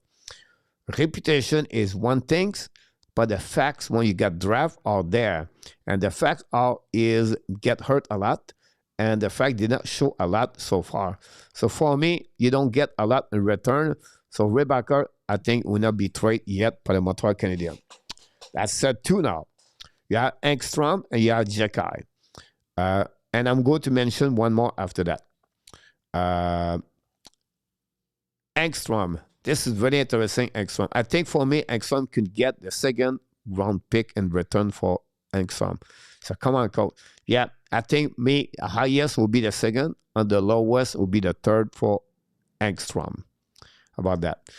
Reputation is one thing, but the facts when you get draft are there. And the facts is get hurt a lot. And the fact did not show a lot so far. So for me, you don't get a lot in return. So Rebecca, I think, will not be traded yet for the Montreal Canadiens. That's said 2 now. You have Engstrom and you have Jekai. And I'm going to mention one more after that. Engstrom. This is very interesting, Engstrom. I think for me, Engstrom could get the 2nd round pick in return for Engstrom. So come on, Coach. Yeah, I think highest will be the 2nd and the lowest will be the 3rd for Engstrom. How about that?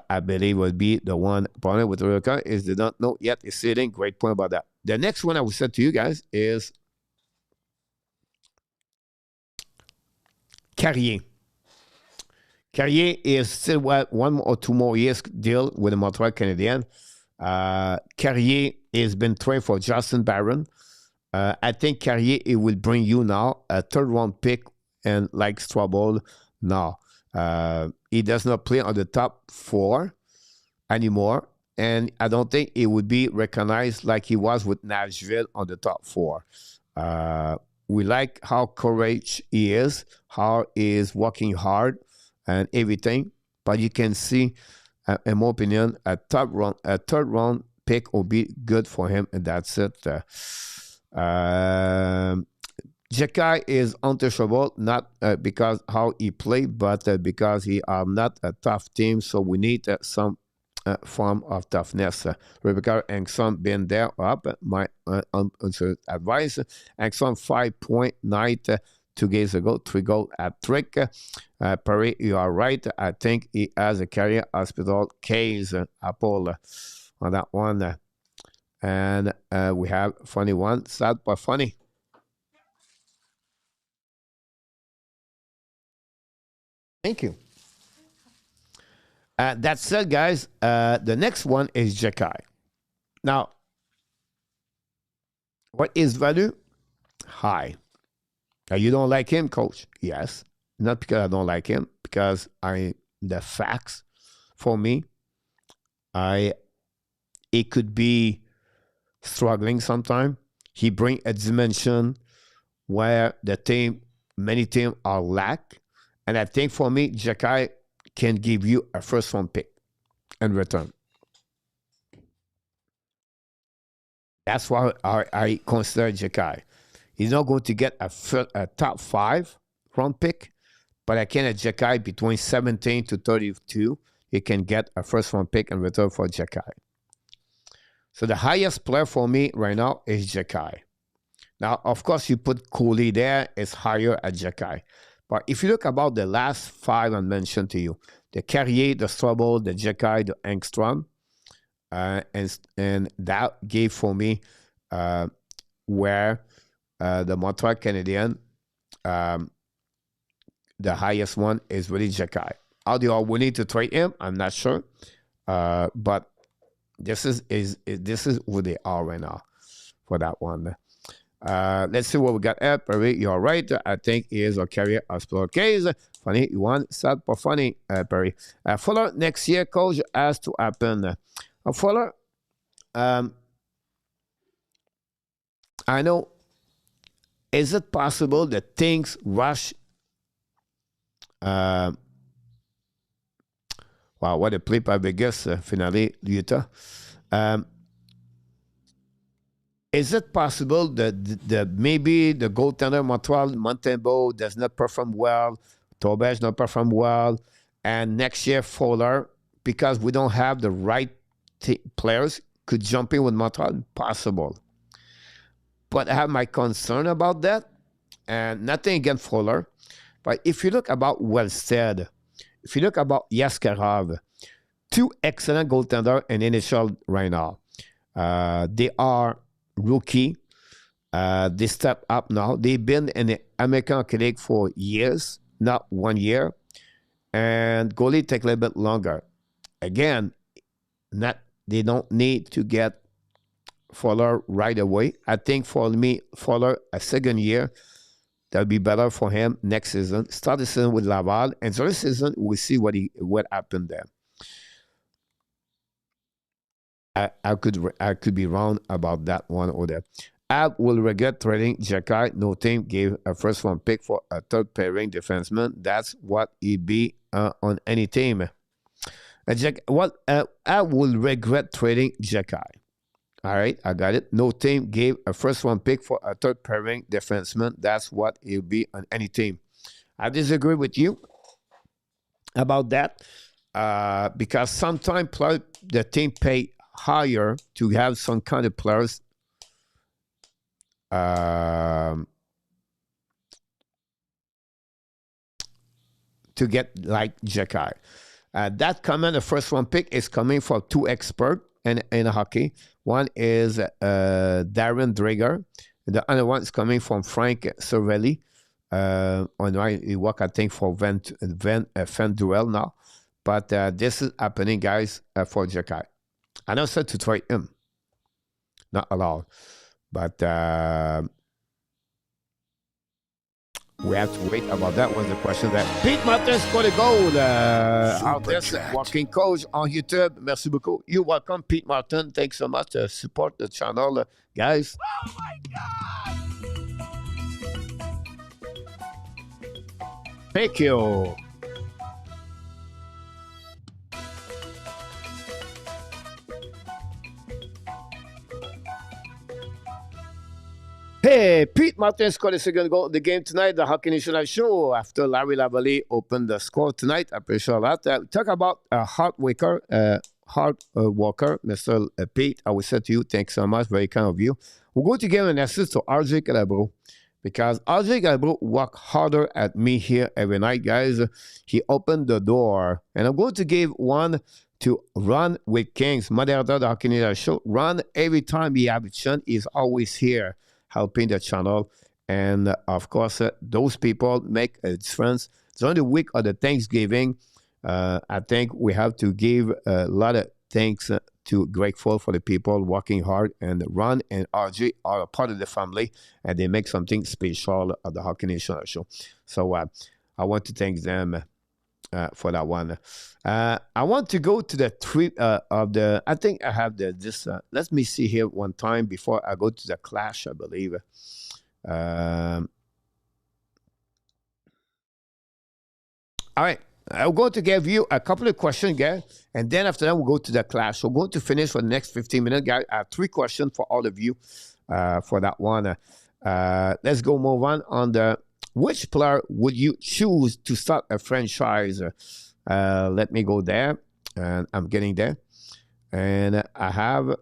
I believe will be the one opponent with Rebecca is they don't know yet is sitting. Great point about that. The next one I will say to you guys is Carrier. Carrier is still 1 or 2 more years deal with the Montreal Canadiens. Carrier has been traded for Justin Barron. I think Carrier it will bring you now a 3rd round pick and like Strobel now. He does not play on the top 4 anymore. and I don't think he would be recognized like he was with Nashville on the top four. Uh, we like how courage he is, how he is working hard and everything. But you can see, in my opinion, a third round pick will be good for him, and that's it. Jekai is untouchable, not because how he played, but because he are not a tough team. So we need some form of toughness. Rebecca Angson been there up. My advice. Angson 5.9 2 days ago, 3 goal at trick. Perry, you are right. I think he has a career hospital case Apple on that one. And we have funny one, sad but funny. Thank you. That said, guys, the next one is Jekai. Now, what is value? High. You don't like him, coach? Yes. Not because I don't like him, because the facts for me, I it could be struggling sometime. He bring a dimension where many teams are lack. And I think for me, Jekai can give you a first round pick in return. That's why I consider Jekai. He's not going to get a top 5 round pick, but I can at Jekai between 17 to 32, he can get a first round pick in return for Jekai. So the highest player for me right now is Jekai. Now, of course, you put Cooley there, it's higher at Jekai. But if you look about the last 5 I mentioned to you, the Carrier, the Strobel, the Jekai, the Engstrom, and that gave for me where the Montreal Canadiens, the highest one is really Jekai. How they are willing to trade him, I'm not sure, but this is who they are right now for that one. Let's see what we got at Perry. You're right. I think he is a career hospital case. Funny one, sad but funny, Perry. Fuller next year, coach, has to happen. Fuller, I know. Is it possible that things rush? Wow, what a play by Vegas, finally, Utah. Is it possible that maybe the goaltender Montreal Montembeau does not perform well, Torbej not perform well, and next year Fuller, because we don't have the right players, could jump in with Montreal? Possible. But I have my concern about that, and nothing against Fuller. But if you look about Wellstead, if you look about Yaskarov, 2 excellent goaltenders in NHL right now. They are rookie. They step up now. They've been in the American Hockey League for years, not 1 year. And goalie take a little bit longer. Again, they don't need to get Fuller right away. I think for me, Fuller, a second year, that'll be better for him next season. Start the season with Laval, and the next season we'll see what happened there. I could be wrong about that one or that. I will regret trading Jekai. No team gave a first round pick for a third pairing defenseman. That's what he'd be on any team. I will regret trading Jekai. All right, I got it. No team gave a first round pick for a third pairing defenseman. That's what he'll be on any team. I disagree with you about that because sometimes the team pay higher to have some kind of players to get like Jekai. That comment, the first one pick, is coming from 2 experts in hockey. One is Darren Drager. The other one is coming from Frank Cervelli. He work, I think, for Van Duel now. But this is happening, guys, for Jekai. I know said to trade him. Not allowed. But We have to wait about that was the question that Pete Martin scored a goal. Super Artist chat. Walking Coach on YouTube. Merci beaucoup. You're welcome, Pete Martin. Thanks so much. Support the channel, guys. Oh my God! Thank you. Hey, Pete Martin scored a second goal of the game tonight. The Hockey National Show after Larry Lavalley opened the score tonight. I appreciate that. Talk about a hard worker, Mr. Pete. I will say to you, thanks so much. Very kind of you. We'll go to give an assist to RJ Calabro because RJ Calabro work harder at me here every night, guys. He opened the door, and I'm going to give one to Run with Kings, moderator of the Hockey National Show. Run every time he have a chance, he's always here helping the channel. And of course, those people make a difference. During the week of the Thanksgiving, I think we have to give a lot of thanks to grateful for the people working hard. And Ron and RJ are a part of the family, and they make something special at the Hockey Nation Show. So I want to thank them for that one. I want to go to the three of the. I think I have this. Let me see here one time before I go to the clash. I believe. All right. I'm going to give you a couple of questions, guys, and then after that we'll go to the clash. We're going to finish for the next 15 minutes, guys. I have 3 questions for all of you for that one. Let's go move on the. Which player would you choose to start a franchise? Let me go there, and I'm getting there. And I have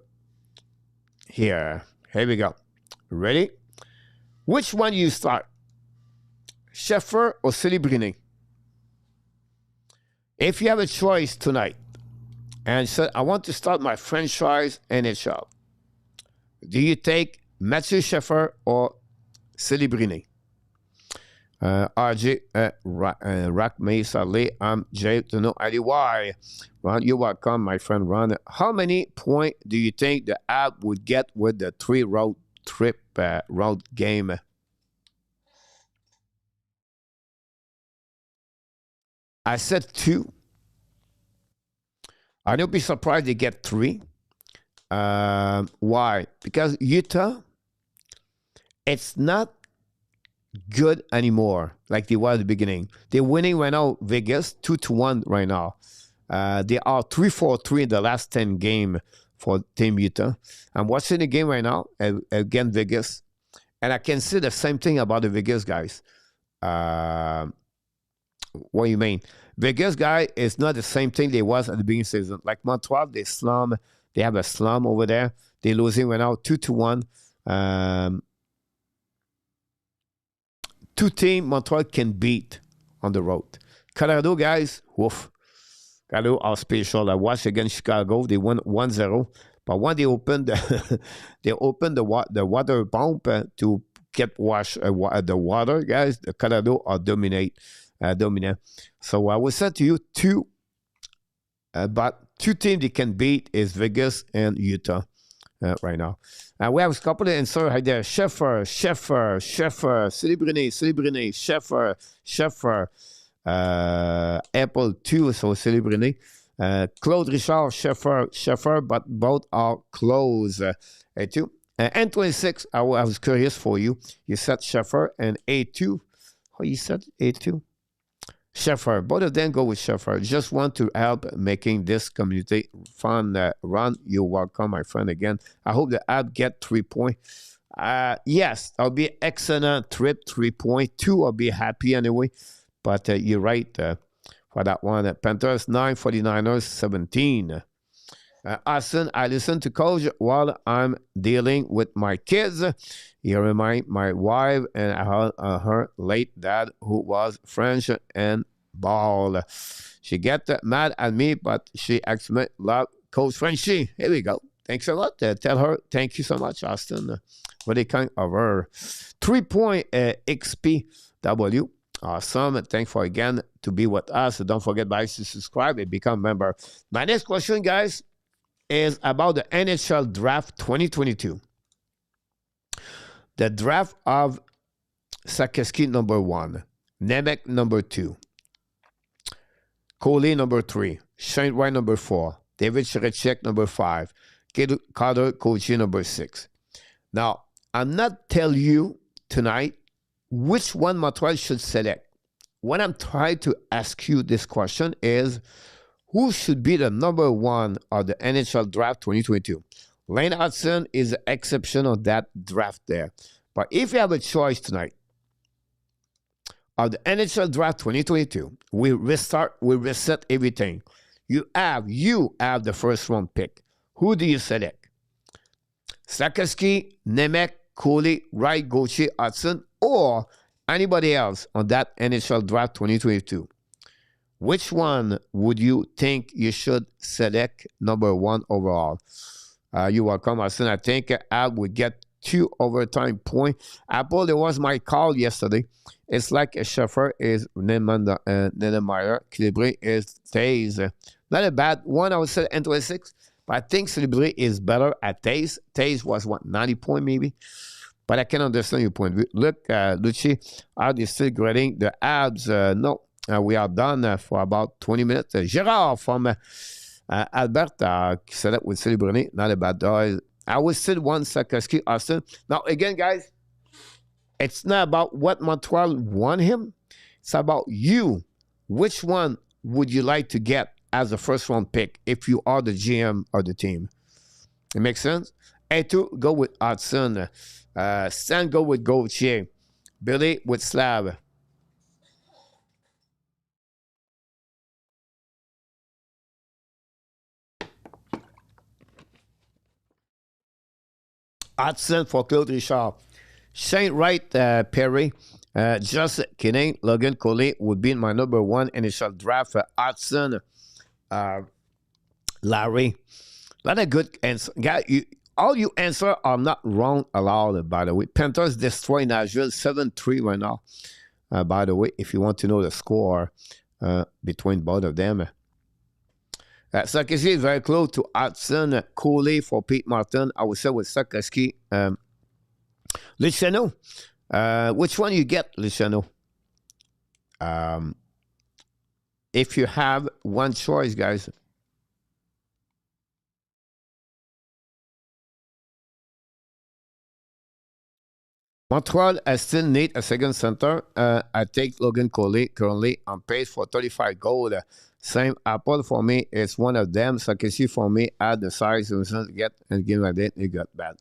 here. Here we go. Ready? Which one you start? Sheffer or Celebrini? If you have a choice tonight and said, I want to start my franchise NHL, do you take Mathieu Sheffer or Celebrini? RJ Rack me sadly. I'm Jay to know why. Ron, you're welcome, my friend Ron. How many points do you think the app would get with the 3 road trip road game? I said 2. I don't be surprised they get 3. Why? Because Utah, it's not good anymore like they were at the beginning. They're winning right now, Vegas 2-1 right now. They are 3-4-3 in the last 10 game for Team Utah. I'm watching the game right now against Vegas, and I can say the same thing about the Vegas guys. What do you mean? Vegas guy is not the same thing they was at the beginning of the season. Like Montreal, they slum. They have a slum over there. They're losing right now 2-1. 2 teams Montreal can beat on the road. Colorado guys, woof. Colorado are special. I watched against Chicago. They won 1-0. But when they opened they opened the water pump to get the water, guys, the Colorado are dominant. So I will say to you 2, but 2 teams they can beat is Vegas and Utah right now. We have a couple of answers right there. Sheffer, Celebrini, Sheffer, Apple 2, so Celebrini. Claude Richard, Sheffer, but both are close. A2. N26, I was curious for you. You said Sheffer and A2. Oh, you said A2? Sheffer. Both of them go with Sheffer. Just want to help making this community fun. Ron, you're welcome, my friend, again. I hope the app get 3 points. Yes, I'll be excellent trip, 3 points. 2, I'll be happy anyway. But you're right for that one. Panthers 9, 49ers 17. Austin, I listen to Coach while I'm dealing with my kids. You remind my wife and her late dad, who was French and ball. She get mad at me, but she acts me love Coach Frenchie. Here we go. Thanks a lot. Tell her thank you so much, Austin. Really kind of her. 3 point XPW. Awesome. Thanks for again to be with us. Don't forget guys to subscribe and become a member. My next question, guys, is about the NHL Draft 2022. The draft of Sakeski number 1, Nemec number 2, Coley number 3, Shane Wright number 4, David Shirachek number 5, Carter Koji number 6. Now, I'm not telling you tonight which one Montreal should select. What I'm trying to ask you this question is, who should be the number 1 of the NHL Draft 2022? Lane Hudson is the exception of that draft there. But if you have a choice tonight of the NHL Draft 2022, we reset everything. You have the first round pick. Who do you select? Sakeski, Nemec, Coley, Wright, Gauthier, Hudson, or anybody else on that NHL Draft 2022? Which one would you think you should select number 1 overall? You're welcome, Hudson. I think I would get 2 overtime points. Apple, it was my call yesterday. It's like a Schaffer is Nedemeyer. Celebré is Taze. Not a bad one, I would say, in 26. But I think Celebré is better at Taze. Taze was, 90 points maybe? But I can understand your point. Look, Lucci, are they still grading the Habs? No. We are done for about 20 minutes. Gérard from Alberta, set up with Celebré. Not a bad guy. I will still want Sakeski, Austin. Now, again, guys, it's not about what Montreal want him. It's about you. Which one would you like to get as a first-round pick if you are the GM of the team? It makes sense? A2, go with Hudson. Stan, go with Gauthier. Billy with Slav. Hudson for Claude Richard. Shane Wright, Perry. Just kidding. Logan Coley would be my number 1 initial draft. Hudson, Larry. Not a good answer. All you answer are not wrong allowed, by the way. Panthers destroy Nashville 7-3 right now. By the way, if you want to know the score between both of them. Sakeski is very close to Hudson. Coley for Pete Martin. I would say with Sakeski. Luciano. Which one you get, Luciano? If you have one choice, guys. Montreal still need a second center. I take Logan Coley currently on pace for 35 goals. Same Apple for me is one of them. Sakeski for me add the size to get and give my date. It got bad.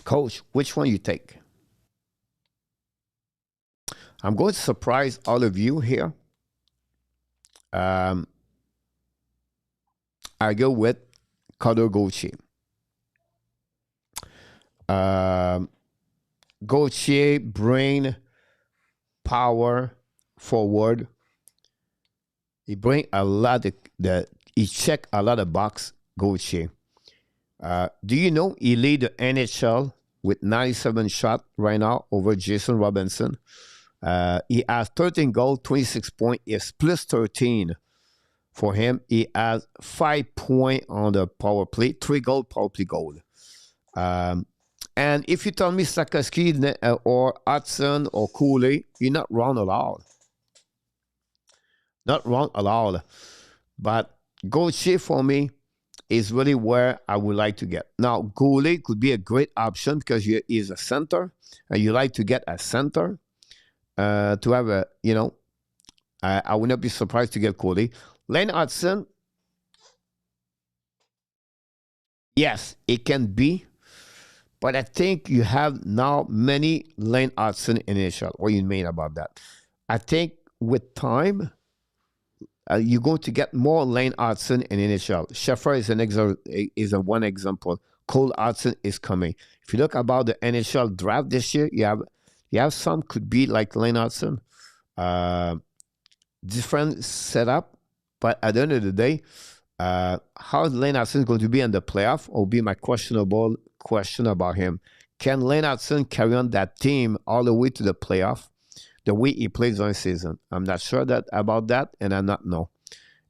Coach, which one you take? I'm going to surprise all of you here. I go with Carter Gauthier. Gauthier, brain, power, forward. He bring a lot of he check a lot of box. Gauthier. Do you know he lead the NHL with 97 shots right now over Jason Robinson? He has 13 goals, 26 points. He has plus 13 for him. He has 5 points on the power play, 3 goal power play goal. And if you tell me Sakeski or Hudson or Cooley, you're not wrong at all. Not wrong at all. But Gauthier for me is really where I would like to get. Now, Goulet could be a great option because he is a center, and you like to get a center to have a, I would not be surprised to get Goulet. Lane Hudson, yes, it can be, but I think you have now many Lane Hudson initial. What do you mean about that? I think with time, you're going to get more Lane Hudson in initial. Schaffer is a one example. Cole Hudson is coming. If you look about the NHL draft this year, you have some could be like Lane Hudson. Different setup, but at the end of the day, how Lane Hudson is going to be in the playoff will be my questionable question about him. Can Lane Hudson carry on that team all the way to the playoff? The way he plays on season. I'm not sure about that, and I not know.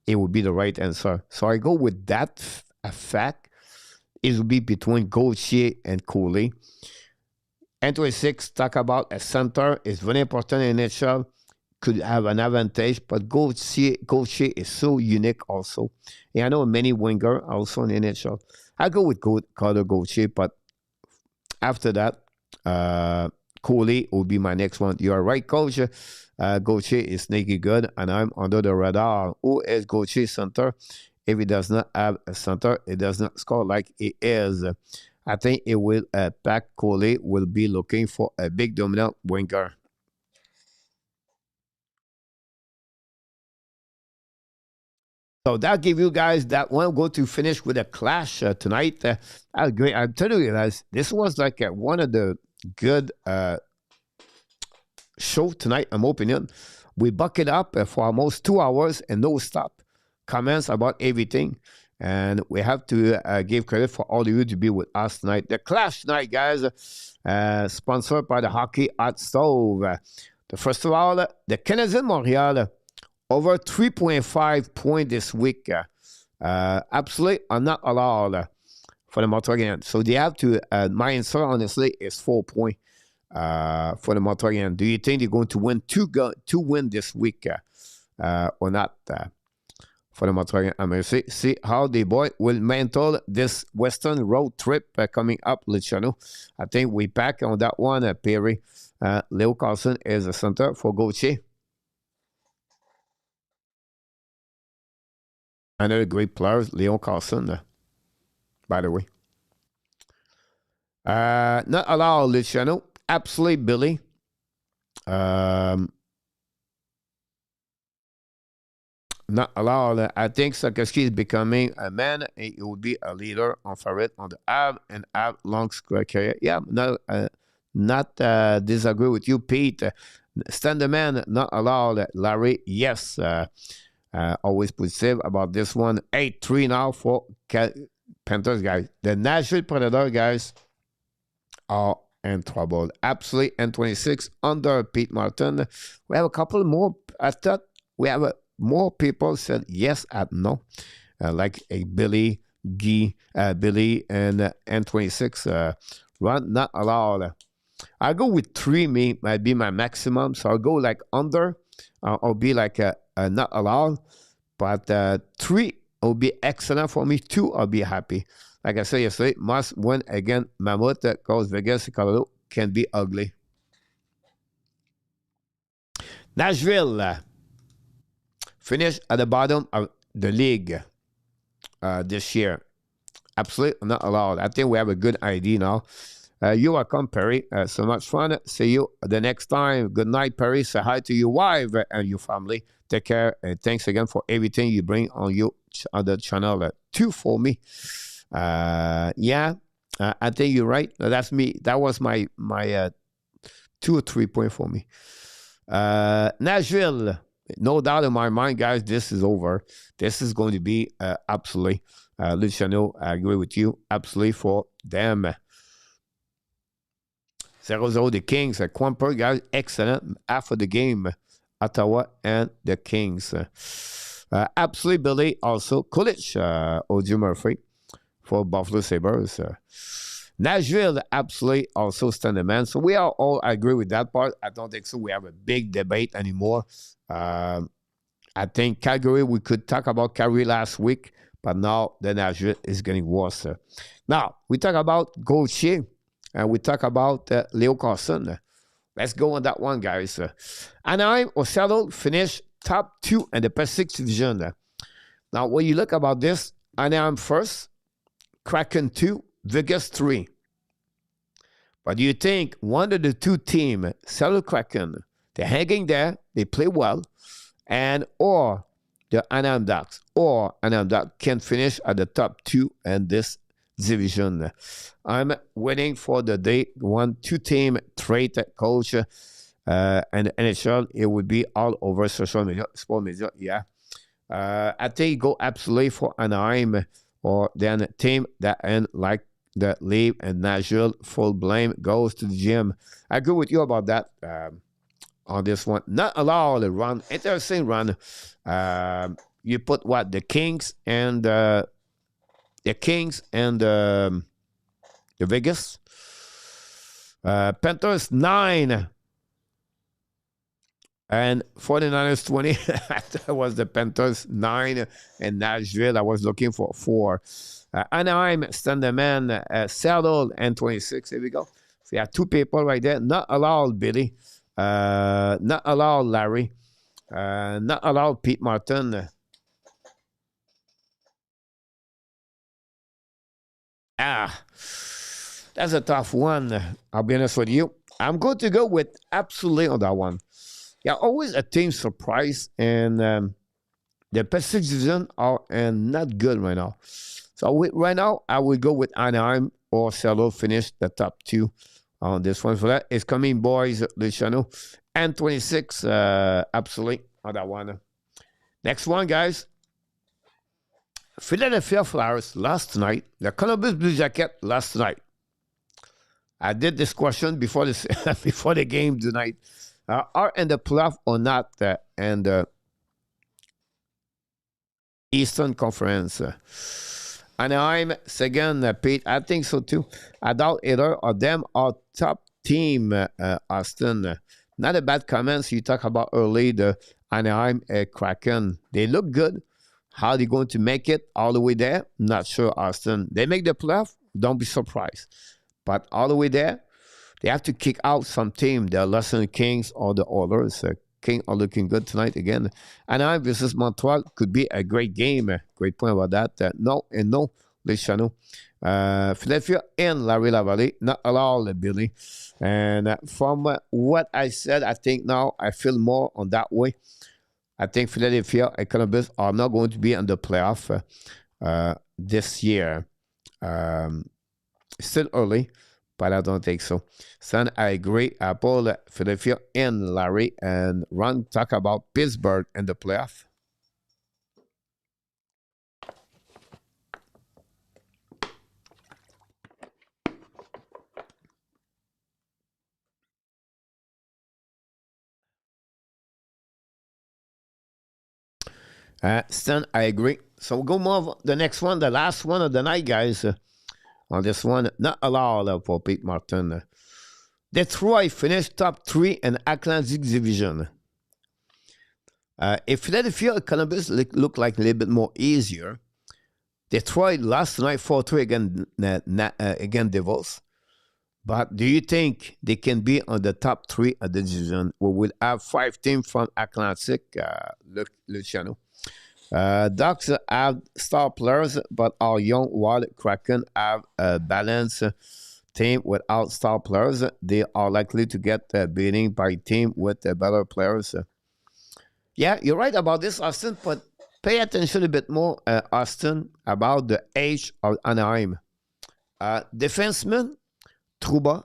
it would be the right answer. So I go with that a fact. It would be between Gauthier and Cooley. N26 talk about a center is very important in NHL. Could have an advantage, but Gauthier is so unique also. And I know many winger also in NHL. I go with Carter Gauthier, but after that, Cooley will be my next one. You are right, coach. Gauthier is sneaky good, and I'm under the radar. Who is Gauthier center? If he does not have a center, it does not score like he is. I think it will Pat Cooley will be looking for a big dominant winger. So that give you guys that one. Go to finish with a clash tonight. I agree. I'm telling you guys, this was like one of the good show tonight. In my opinion, we bucket up for almost 2 hours and no stop. Comments about everything, and we have to give credit for all of you to be with us tonight. The clash tonight, guys, sponsored by the Hockey Hot Stove. The first of all, the Canadiens Montreal. Over 3.5 points this week. Absolutely are not allowed for the Montreal Canadiens. So they have to, my answer, honestly, is 4 points for the Montreal Canadiens. Do you think they're going to win two win this week or not for the Montreal Canadiens? I'm going to see how the boy will mantle this Western road trip coming up, Luciano. I think we back on that one, Perry. Leo Carlson is a center for Gauthier. Another great player, Leon Carlson, by the way. Not allowed, Luciano. Absolutely, Billy. Not allowed. I think Sakoski is becoming a man. He will be a leader on Farid on the Av and Av long career. Yeah, not disagree with you, Pete. Stand the man, not allowed. Larry, yes. Always positive about this one. 8-3 now for Panthers, guys. The Nashville Predator, guys, are in trouble. Absolutely. N26 under Pete Martin. We have a couple more. I thought we have more people said yes and no. Like a Billy, Billy, and N26. Run not allowed. I'll go with 3, might be my maximum. So I'll go like under. I'll be like not allowed, but 3 will be excellent for me. 2, I'll be happy. Like I said yesterday, must win again. Mammoth, because Vegas, Colorado can be ugly. Nashville finished at the bottom of the league this year. Absolutely not allowed. I think we have a good idea now. You are welcome, Perry. So much fun. See you the next time. Good night, Perry. Say hi to your wife and your family. Take care. And thanks again for everything you bring on the channel. 2 for me. Yeah, I think you're right. That's me. That was my 2 or 3 point for me. Nashville. No doubt in my mind, guys, this is over. This is going to be absolutely. Luciano, I agree with you. Absolutely for them. 0-0 the Kings. Quamper, guys, excellent after the game. Ottawa and the Kings. Absolutely, Billy. Also, Kulich, Odio Murphy for Buffalo Sabres. Nashville, absolutely, also stand the man. So we are all agree with that part. I don't think so. We have a big debate anymore. I think Calgary, we could talk about Calgary last week, but now the Nashville is getting worse. Now, we talk about Gauthier. And we talk about Leo Carlson. Let's go on that one, guys. Anaheim or Seattle finished top 2 in the Pacific Division. Now, when you look about this, Anaheim first, Kraken 2, Vegas 3. But do you think one of the 2 teams, Seattle Kraken, they're hanging there, they play well, and or the Anaheim Ducks can finish at the top 2 in this division? I'm waiting for the day 1-2 team trade coach and the NHL. It would be all over social media, sport media. Yeah, I think go absolutely for Anaheim or then a team that end like the leave and Nashville. Full blame goes to the gym. I agree with you about that on this one. Not allowed to run. Interesting run. You put what the Kings and the Vegas. Panthers 9 and 49ers 20. That was the Panthers 9 and Nashville. I was looking for 4. Anaheim, Standerman, Seattle, and 26. Here we go. So you have 2 people right there. Not allowed, Billy. Not allowed, Larry. Not allowed, Pete Martin. That's a tough one. I'll be honest with you. I'm going to go with absolutely on that one. Yeah, always a team surprise, and the Pacific Division are not good right now. So right now, I would go with Anaheim or Seattle finish the top 2 on this one. For that, it's coming, boys, Luciano, and 26, absolutely on that one. Next one, guys. Philadelphia Flyers last night. The Columbus Blue Jacket last night. I did this question before this before the game tonight. Are in the playoff or not? And the Eastern Conference. Anaheim, second, Pete. I think so too. I doubt either of them are top team, Austin. Not a bad comments you talk about early, the Anaheim Kraken. They look good. How are they going to make it all the way there? Not sure, Austin. They make the playoff, don't be surprised. But all the way there, they have to kick out some team. The Lesson Kings or the Oilers. King are looking good tonight again. Anaheim versus Montreal could be a great game. Great point about that. No, Luciano. Philadelphia and Larry Lavalley, not allowed, Billy. And from what I said, I think now I feel more on that way. I think Philadelphia and Columbus are not going to be in the playoff this year. Still early, but I don't think so. Son, I agree. Paul, Philadelphia, and Larry, and Ron talk about Pittsburgh in the playoff. Stan, I agree. So we'll go move the next one, the last one of the night, guys. On this one, not allowed for Pete Martin. Detroit finished top 3 in Atlantic Division. If Philadelphia and Columbus look like a little bit more easier, Detroit last night 4-3 against Devils. But do you think they can be on the top 3 of the division? We will have 5 teams from Atlantic, Luciano. Ducks have star players, but our young Wild Kraken have a balanced team without star players. They are likely to get beaten by team with better players. Yeah, you're right about this, Austin, but pay attention a bit more, Austin, about the age of Anaheim. Defenseman, Trouba,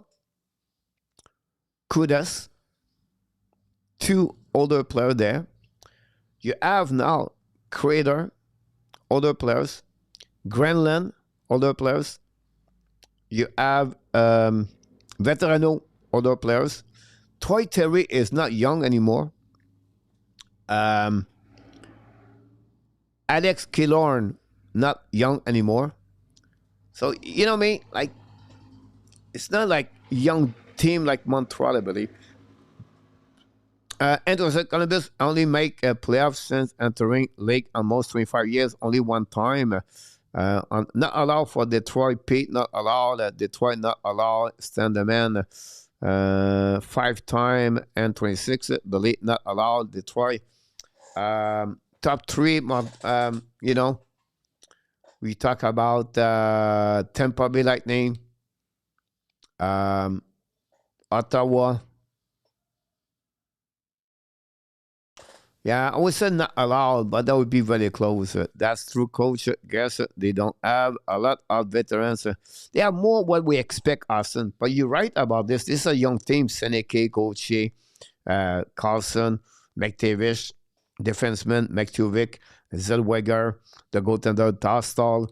Kudas, 2 older players there. You have now Crater, older players. Granlund, older players. You have Veterano, older players. Troy Terry is not young anymore. Alex Killorn, not young anymore. So, you know me, like, it's not like young team like Montreal, I believe. Anderson Columbus only make a playoff since entering league almost 25 years, only one time. Not allowed for Detroit, Pete, not allowed. Detroit, not allowed. Standerman, 5-time and 26, believe, not allowed. Detroit, top 3, you know, we talk about Tampa Bay Lightning, Ottawa. Yeah, I would say not allowed, but that would be very close. That's true, coach. Guess they don't have a lot of veterans. They have more what we expect, Austin. But you're right about this. This is a young team. Seneke, Gauthier, Carlson, McTavish, defenseman, McTuvick, Zellweger, the goaltender, Dostal.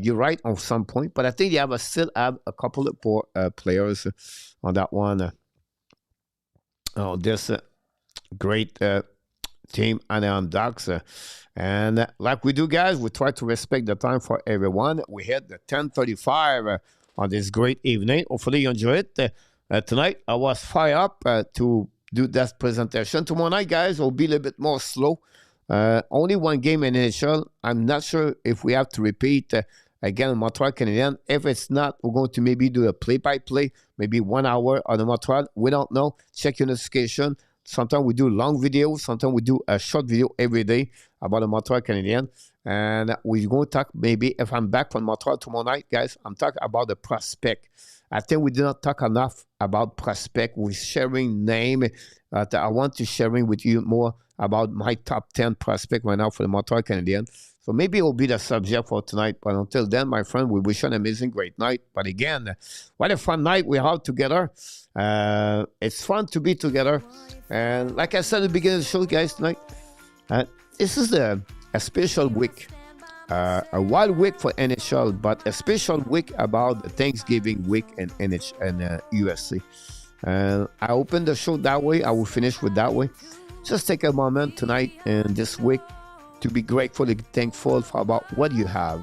You're right on some point, but I think they still have a couple of poor players on that one. Oh, this great Team Anaheim Ducks. And like we do, guys, we try to respect the time for everyone. We hit the 10:35 on this great evening. Hopefully you enjoy it. Tonight, I was fired up to do that presentation. Tomorrow night, guys, will be a little bit more slow. Only one game in NHL. I'm not sure if we have to repeat again Montreal Canadiens. If it's not, we're going to maybe do a play-by-play, maybe 1 hour on the Montreal. We don't know. Check your notification. Sometimes we do long videos. Sometimes we do a short video every day about the Montreal Canadiens. And we're going to talk maybe, if I'm back from Montreal tomorrow night, guys, I'm talking about the prospect. I think we did not talk enough about prospect. We're sharing name. I want to sharing with you more about my top 10 prospect right now for the Montreal Canadiens. So maybe it will be the subject for tonight. But until then, my friend, we wish you an amazing, great night. But again, what a fun night we have together. It's fun to be together. And like I said at the beginning of the show, guys, tonight, this is a special week. A wild week for NHL, but a special week about Thanksgiving week in NHL and USC. And I opened the show that way. I will finish with that way. Just take a moment tonight and this week to be grateful and thankful for about what you have.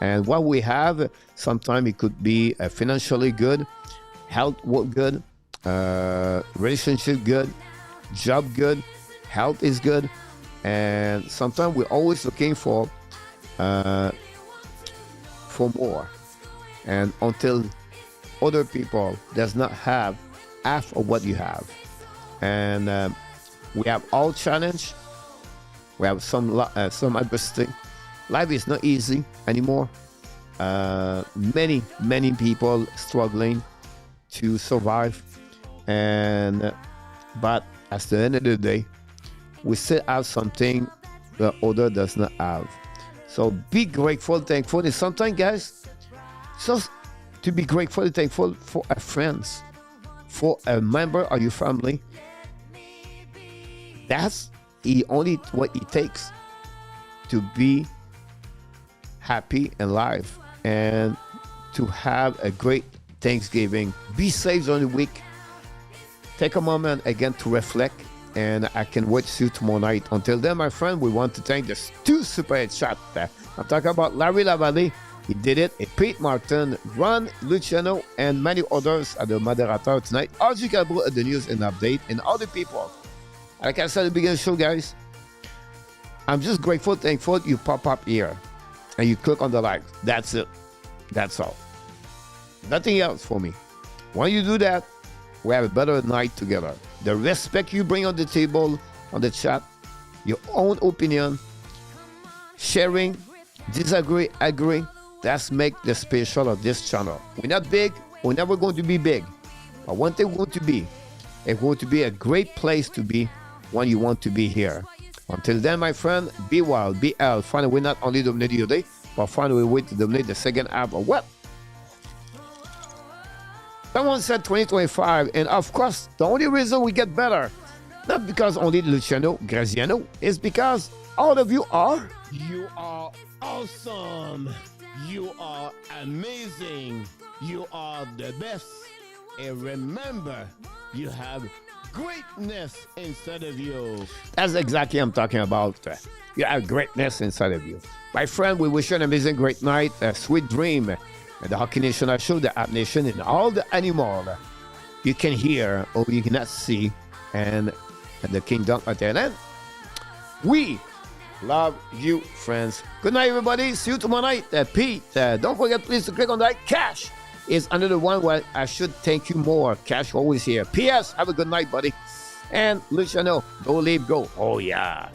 And what we have, sometimes it could be financially good, health work good, relationship good, job good, health is good. And sometimes we're always looking for more. And until other people does not have half of what you have. And we have all challenge. We have some adversity. Life is not easy anymore. Many people struggling to survive. But at the end of the day, we still have something the other does not have. So be grateful, thankful. And sometimes, guys, just to be grateful and thankful for our friends, for a member of your family. That's only what it takes to be happy in life and to have a great Thanksgiving. Be safe during the week. Take a moment again to reflect. And I can wait to see you tomorrow night. Until then, my friend, we want to thank the two super head shot. I'm talking about Larry Lavallée. He did it. And Pete Martin, Ron Luciano, and many others at the moderator tonight. Audrey Cabral at the news and update, and other people. Like I said at the beginning of the show, guys, I'm just grateful, thankful you pop up here and you click on the like. That's it. That's all. Nothing else for me. When you do that, we have a better night together. The respect you bring on the table, on the chat, your own opinion, sharing, disagree, agree, that's make the special of this channel. We're not big, we're never going to be big. But one thing we're going to be, it's going to be a great place to be when you want to be here. Until then, my friend, be wild, be healthy. Find a way not only to dominate your day, but find a way to dominate the second half of what? Someone said 2025, and of course, the only reason we get better, not because only Luciano Graziano, is because all of you are. You are awesome. You are amazing. You are the best. And remember, you have greatness inside of you. That's exactly what I'm talking about. You have greatness inside of you. My friend, we wish you an amazing, great night, a sweet dream. And the Hockey Nation Show, the App Nation, and all the animals you can hear or you cannot see, and the Kingdom at the end. We love you, friends. Good night, everybody. See you tomorrow night. Pete, don't forget, please, to click on that. Cash is another one where I should thank you more. Cash always here. P.S. Have a good night, buddy. And Luciano, go leave, go. Oh, yeah.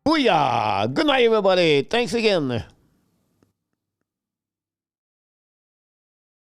Booyah! Good night, everybody. Thanks again.